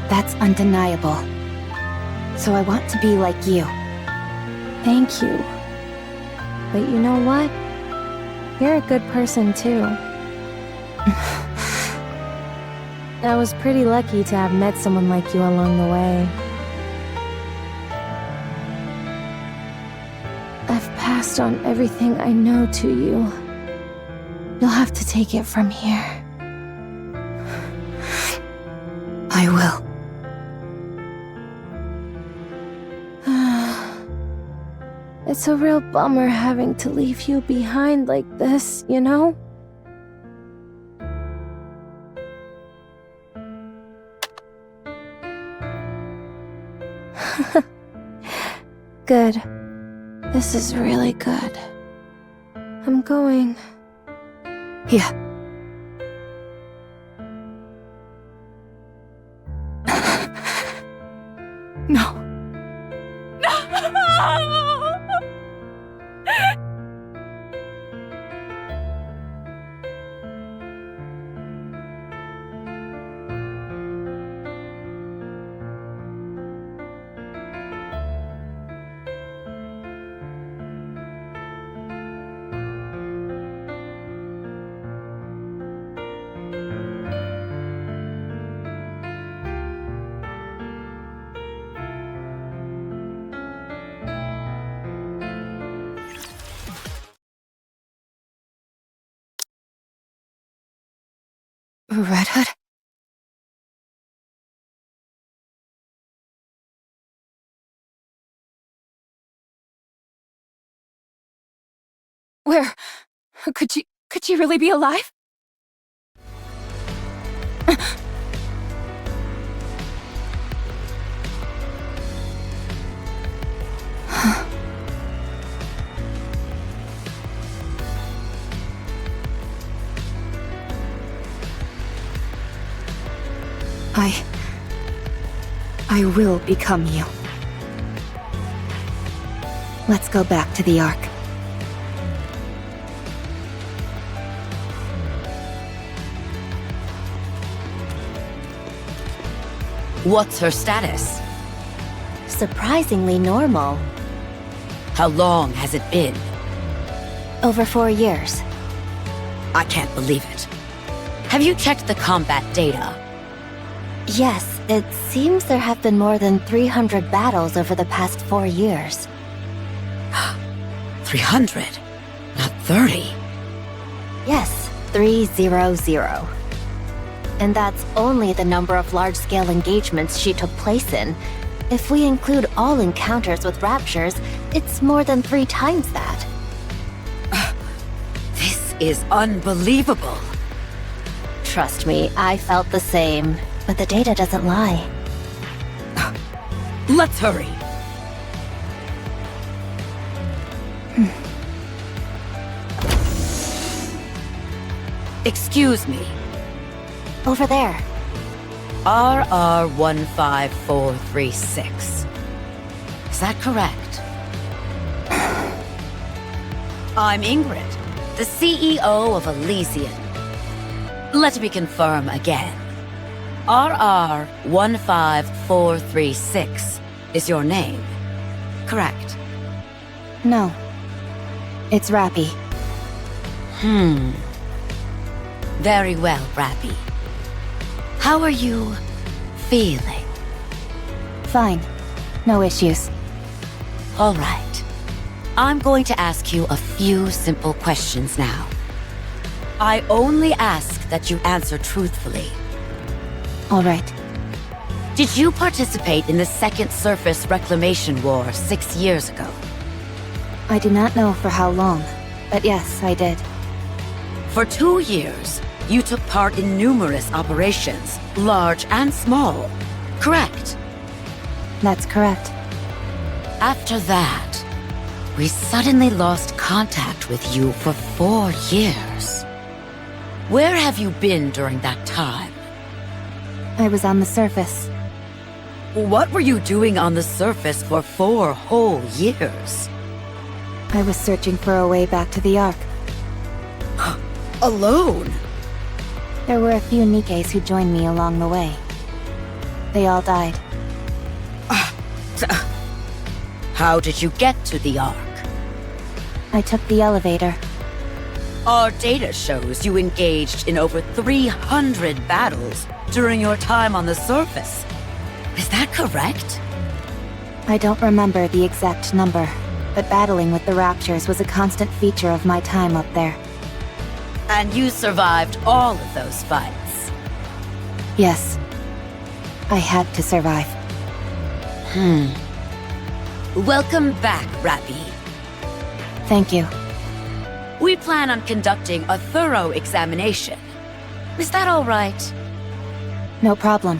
Speaker 2: That's undeniable. So I want to be like you.
Speaker 1: Thank you. But you know what? You're a good person too. I was pretty lucky to have met someone like you along the way. I've passed on everything I know to you. You'll have to take it from here.
Speaker 2: I will.
Speaker 1: It's a real bummer having to leave you behind like this, you know? Good. This is really good. I'm going.
Speaker 2: Yeah. No. Red Hood? Where? Could she really be alive? I will become you. Let's go back to the Ark.
Speaker 5: What's her status?
Speaker 3: Surprisingly normal.
Speaker 5: How long has it been?
Speaker 3: Over 4 years.
Speaker 5: I can't believe it. Have you checked the combat data?
Speaker 3: Yes, it seems there have been more than 300 battles over the past 4 years.
Speaker 5: 300, not 30.
Speaker 3: Yes, 300. And that's only the number of large-scale engagements she took place in. If we include all encounters with raptures, it's more than 3 times that.
Speaker 5: This is unbelievable.
Speaker 3: Trust me, I felt the same. But the data doesn't lie.
Speaker 5: Let's hurry. Excuse me.
Speaker 3: Over there.
Speaker 5: RR15436. Is that correct? I'm Ingrid, the CEO of Elysian. Let me confirm again. RR15436 is your name, correct?
Speaker 2: No. It's Rappy.
Speaker 5: Very well, Rappy. How are you feeling?
Speaker 2: Fine. No issues.
Speaker 5: All right. I'm going to ask you a few simple questions now. I only ask that you answer truthfully.
Speaker 2: All right.
Speaker 5: Did you participate in the Second Surface Reclamation War 6 years ago?
Speaker 2: I do not know for how long, but yes, I did.
Speaker 5: For 2 years, you took part in numerous operations, large and small, correct?
Speaker 2: That's correct.
Speaker 5: After that, we suddenly lost contact with you for 4 years. Where have you been during that time?
Speaker 2: I was on the surface.
Speaker 5: What were you doing on the surface for 4 whole years?
Speaker 2: I was searching for a way back to the Ark.
Speaker 5: Alone?
Speaker 2: There were a few Nikkes who joined me along the way. They all died.
Speaker 5: How did you get to the Ark?
Speaker 2: I took the elevator.
Speaker 5: Our data shows you engaged in over 300 battles during your time on the surface. Is that correct?
Speaker 2: I don't remember the exact number, but battling with the Raptures was a constant feature of my time up there.
Speaker 5: And you survived all of those fights?
Speaker 2: Yes. I had to survive.
Speaker 5: Welcome back, Rappy.
Speaker 2: Thank you.
Speaker 5: We plan on conducting a thorough examination. Is that all right?
Speaker 2: No problem.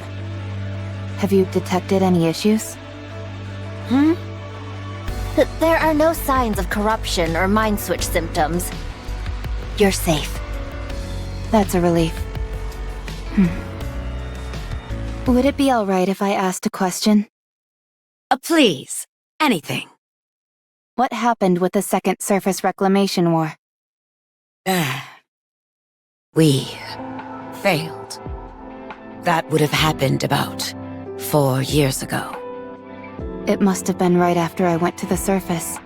Speaker 2: Have you detected any issues?
Speaker 3: There are no signs of corruption or mind switch symptoms. You're safe.
Speaker 2: That's a relief. Would it be alright if I asked a question?
Speaker 5: Please, anything.
Speaker 2: What happened with the Second Surface Reclamation War?
Speaker 5: We failed. That would have happened about 4 years ago.
Speaker 2: It must have been right after I went to the surface.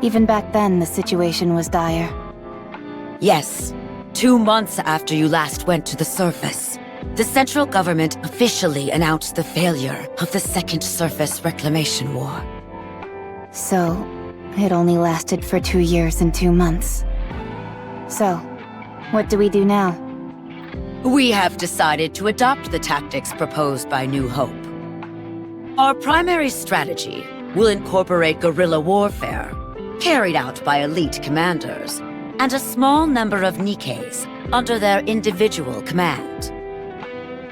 Speaker 2: Even back then, the situation was dire.
Speaker 5: Yes, 2 months after you last went to the surface, the central government officially announced the failure of the Second Surface Reclamation War.
Speaker 2: So, it only lasted for 2 years and 2 months. So, what do we do now?
Speaker 5: We have decided to adopt the tactics proposed by New Hope. Our primary strategy will incorporate guerrilla warfare, carried out by elite commanders, and a small number of Nikkes under their individual command.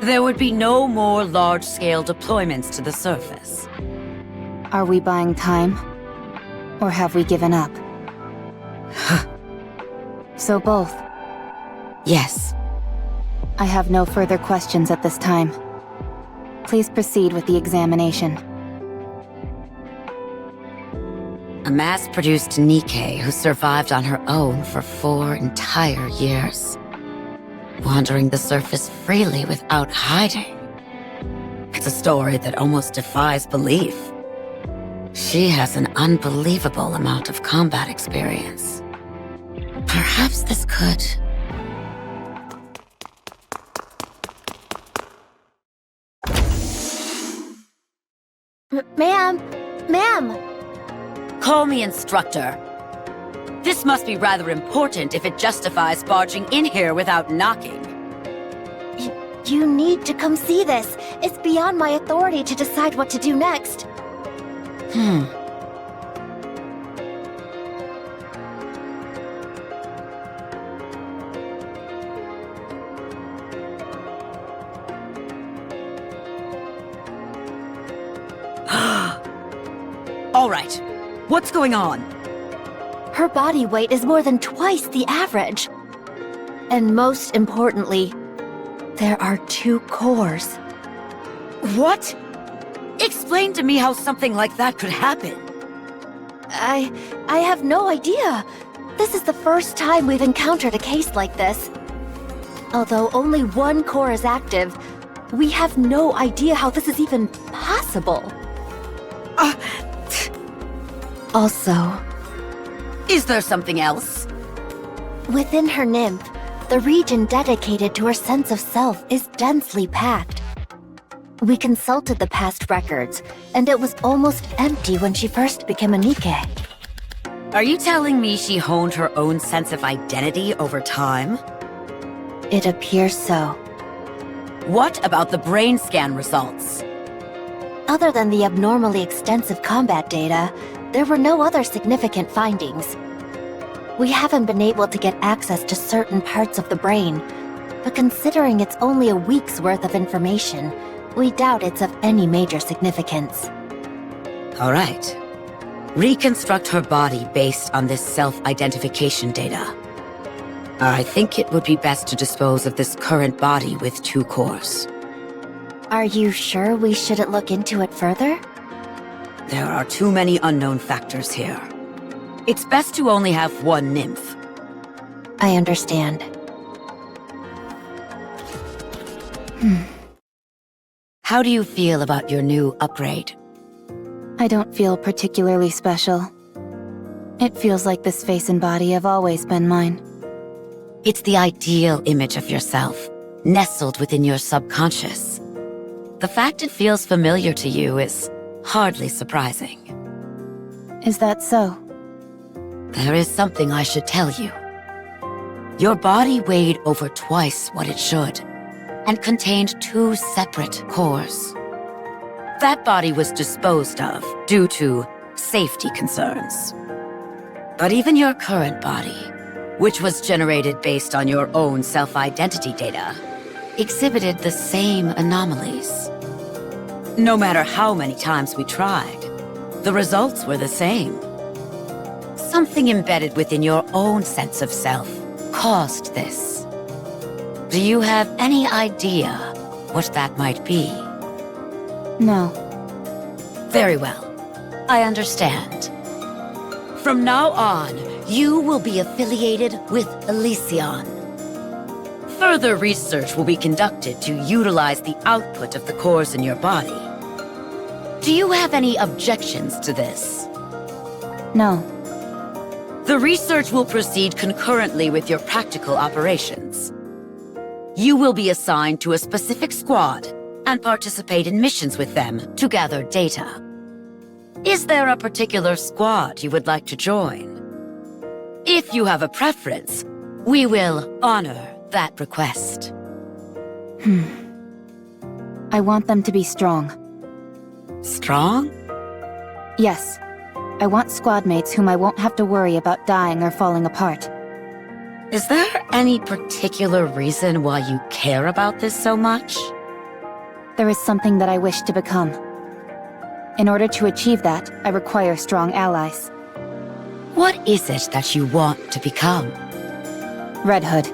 Speaker 5: There would be no more large-scale deployments to the surface.
Speaker 2: Are we buying time? Or have we given up? So both.
Speaker 5: Yes.
Speaker 2: I have no further questions at this time. Please proceed with the examination.
Speaker 5: A mass-produced Nikke who survived on her own for 4 entire years. Wandering the surface freely without hiding. It's a story that almost defies belief. She has an unbelievable amount of combat experience. Perhaps this could...
Speaker 3: Ma'am! Ma'am!
Speaker 5: Call me instructor. This must be rather important if it justifies barging in here without knocking.
Speaker 3: You need to come see this. It's beyond my authority to decide what to do next.
Speaker 5: All right. What's going on?
Speaker 3: Her body weight is more than twice the average. And most importantly, there are 2 cores.
Speaker 5: What? Explain to me how something like that could happen.
Speaker 3: I have no idea. This is the first time we've encountered a case like this. Although only 1 core is active, we have no idea how this is even possible. Also,
Speaker 5: Is there something else?
Speaker 3: within her nymph, the region dedicated to her sense of self is densely packed. We consulted the past records, and it was almost empty when she first became a Nikke.
Speaker 5: Are you telling me she honed her own sense of identity over time?
Speaker 3: It appears so.
Speaker 5: What about the brain scan results?
Speaker 3: Other than the abnormally extensive combat data, there were no other significant findings. We haven't been able to get access to certain parts of the brain, but considering it's only a week's worth of information, we doubt it's of any major significance.
Speaker 5: All right. Reconstruct her body based on this self-identification data. I think it would be best to dispose of this current body with 2 cores.
Speaker 3: Are you sure we shouldn't look into it further?
Speaker 5: There are too many unknown factors here. It's best to only have 1 nymph.
Speaker 3: I understand.
Speaker 5: How do you feel about your new upgrade?
Speaker 2: I don't feel particularly special. It feels like this face and body have always been mine.
Speaker 5: It's the ideal image of yourself, nestled within your subconscious. The fact it feels familiar to you is hardly surprising.
Speaker 2: Is that so?
Speaker 5: There is something I should tell you. Your body weighed over twice what it should, and contained 2 separate cores. That body was disposed of due to safety concerns. But even your current body, which was generated based on your own self-identity data, exhibited the same anomalies. No matter how many times we tried, the results were the same. Something embedded within your own sense of self caused this. Do you have any idea what that might be?
Speaker 2: No.
Speaker 5: Very well. I understand. From now on, you will be affiliated with Elysion. Further research will be conducted to utilize the output of the cores in your body. Do you have any objections to this?
Speaker 2: No.
Speaker 5: The research will proceed concurrently with your practical operations. You will be assigned to a specific squad and participate in missions with them to gather data. Is there a particular squad you would like to join? If you have a preference, we will honor that request.
Speaker 2: I want them to be strong.
Speaker 5: Strong?
Speaker 2: Yes. I want squad mates whom I won't have to worry about dying or falling apart.
Speaker 5: Is there any particular reason why you care about this so much?
Speaker 2: There is something that I wish to become. In order to achieve that, I require strong allies.
Speaker 5: What is it that you want to become?
Speaker 2: Red Hood.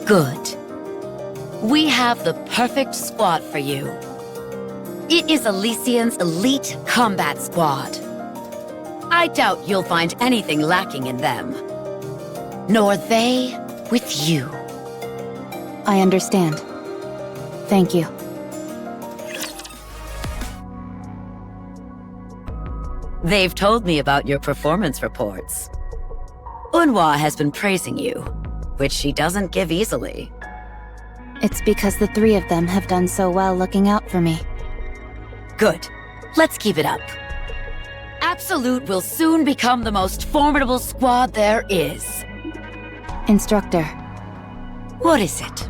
Speaker 5: Good. We have the perfect squad for you. It is Elysion's elite combat squad. I doubt you'll find anything lacking in them. Nor they with you.
Speaker 2: I understand. Thank you.
Speaker 5: They've told me about your performance reports. Unhwa has been praising you, which she doesn't give easily.
Speaker 2: It's because the 3 of them have done so well looking out for me.
Speaker 5: Good. Let's keep it up. Absolute will soon become the most formidable squad there is.
Speaker 2: Instructor,
Speaker 5: What is it?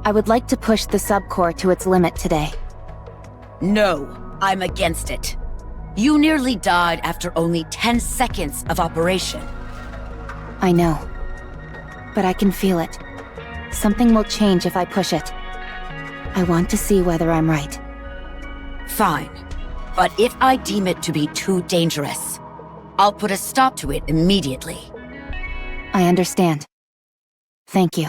Speaker 2: I would like to push the subcore to its limit today.
Speaker 5: No, I'm against it. You nearly died after only 10 seconds of operation.
Speaker 2: I know. But I can feel it. Something will change if I push it. I want to see whether I'm right.
Speaker 5: Fine. But if I deem it to be too dangerous, I'll put a stop to it immediately.
Speaker 2: I understand. Thank you.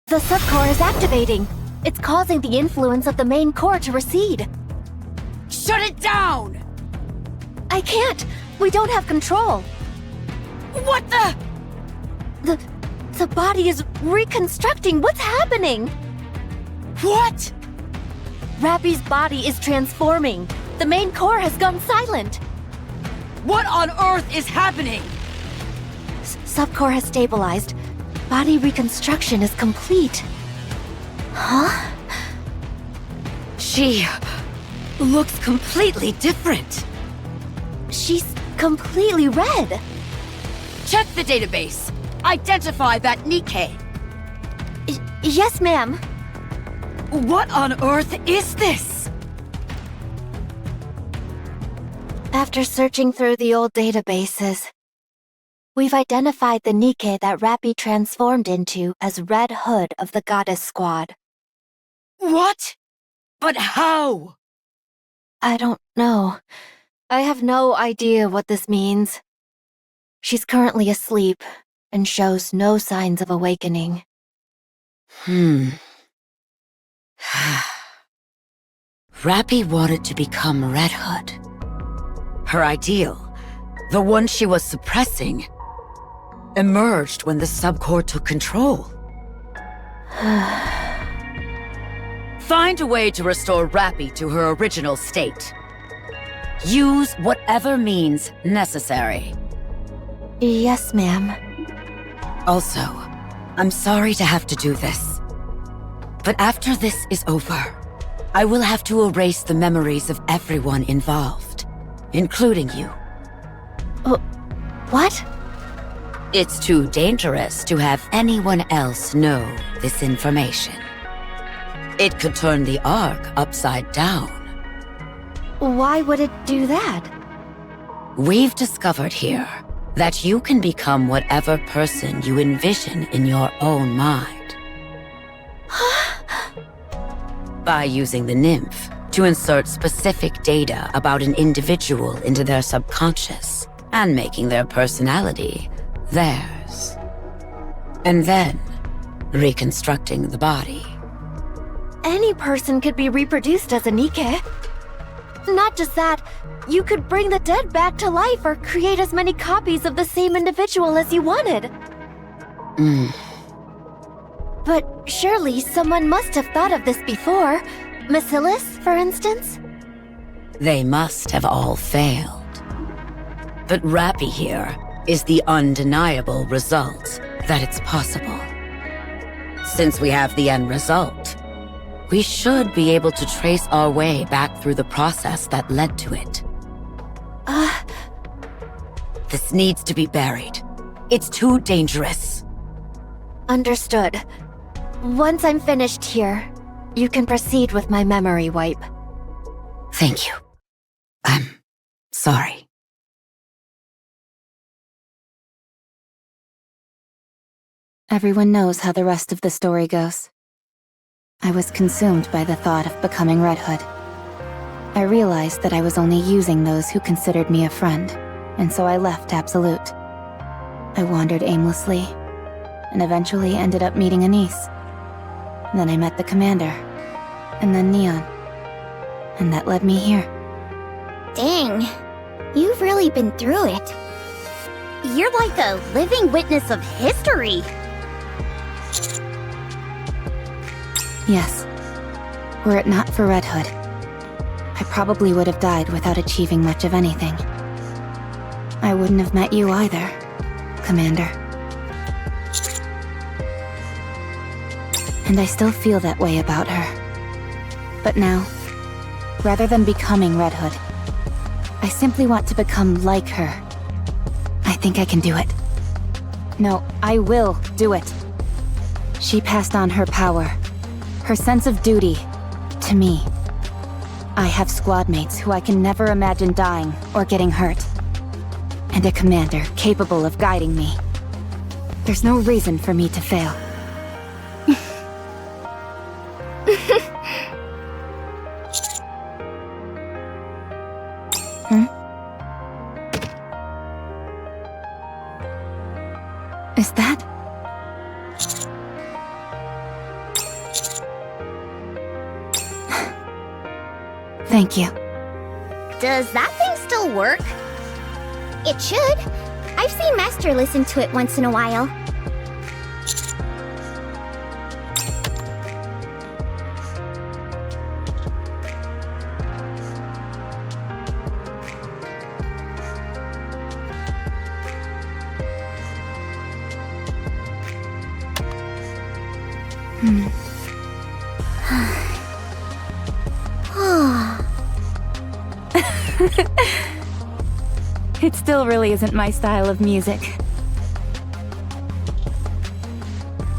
Speaker 3: The subcore is activating. It's causing the influence of the main core to recede.
Speaker 5: Shut it down!
Speaker 3: I can't! We don't have control!
Speaker 5: What the?
Speaker 3: The body is reconstructing. What's happening?
Speaker 5: What?
Speaker 3: Rappy's body is transforming. The main core has gone silent.
Speaker 5: What on earth is happening?
Speaker 3: Subcore has stabilized. Body reconstruction is complete. Huh?
Speaker 5: She looks completely different.
Speaker 3: She's completely red.
Speaker 5: Check the database. Identify that Nikke.
Speaker 3: Yes, ma'am.
Speaker 5: What on earth is this?
Speaker 3: After searching through the old databases, we've identified the Nikke that Rappy transformed into as Red Hood of the Goddess Squad.
Speaker 5: What? But how?
Speaker 3: I don't know. I have no idea what this means. She's currently asleep and shows no signs of awakening.
Speaker 5: Rappy wanted to become Red Hood. Her ideal, the one she was suppressing, emerged when the subcore took control. Find a way to restore Rappy to her original state. Use whatever means necessary.
Speaker 3: Yes, ma'am.
Speaker 5: Also, I'm sorry to have to do this. But after this is over, I will have to erase the memories of everyone involved, including you.
Speaker 3: What?
Speaker 5: It's too dangerous to have anyone else know this information. It could turn the Ark upside down.
Speaker 3: Why would it do that?
Speaker 5: We've discovered here that you can become whatever person you envision in your own mind. By using the nymph to insert specific data about an individual into their subconscious and making their personality theirs. And then reconstructing the body.
Speaker 3: Any person could be reproduced as a Nikke. Not just that, you could bring the dead back to life or create as many copies of the same individual as you wanted. But surely someone must have thought of this before. Bacillus, for instance?
Speaker 5: They must have all failed. But Rappy here is the undeniable result that it's possible. Since we have the end result, we should be able to trace our way back through the process that led to it. This needs to be buried. It's too dangerous.
Speaker 3: Understood. Once I'm finished here, you can proceed with my memory wipe.
Speaker 5: Thank you. I'm sorry.
Speaker 2: Everyone knows how the rest of the story goes. I was consumed by the thought of becoming Red Hood. I realized that I was only using those who considered me a friend, and so I left Absolute. I wandered aimlessly, and eventually ended up meeting Anise. Then I met the commander, and then Neon. And that led me here.
Speaker 6: Dang, you've really been through it. You're like a living witness of history.
Speaker 2: Yes. Were it not for Red Hood, I probably would have died without achieving much of anything. I wouldn't have met you either, Commander. And I still feel that way about her. But now, rather than becoming Red Hood, I simply want to become like her. I think I can do it. No, I will do it. She passed on her power, her sense of duty, to me. I have squad mates who I can never imagine dying or getting hurt. And a commander capable of guiding me. There's no reason for me to fail. Is that? Thank you.
Speaker 6: Does that thing still work? It should. I've seen Master listen to it once in a while.
Speaker 2: It still really isn't my style of music.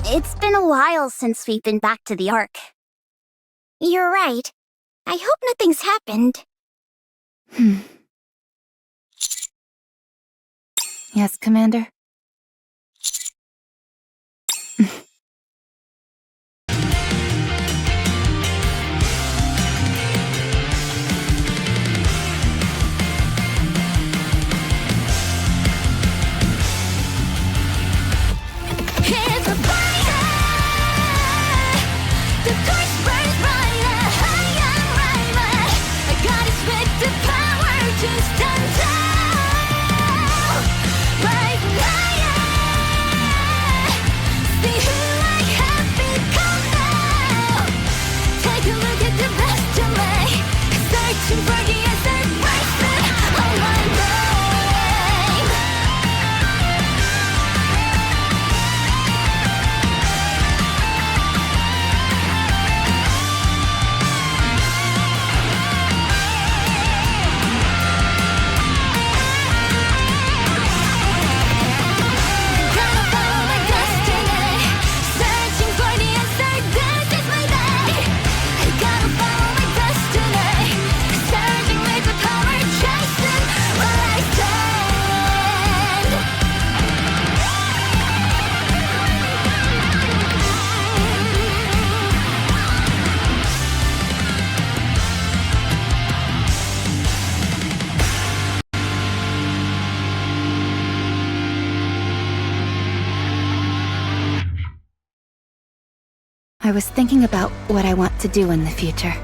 Speaker 6: It's been a while since we've been back to the Ark. You're right. I hope nothing's happened.
Speaker 2: Yes, Commander?
Speaker 6: It's a fire! The torch burns brighter, higher, brighter. I gotta spit the power to stand tall. Rise higher. See who I have become now. Take a look at the best of me. Searching for the answer, person on my brain. Gotta follow my destiny. Searching for the answer, this is my day. I gotta follow my destiny. Surging with the power, chasing where I stand.
Speaker 2: I was thinking about what I want to do in the future.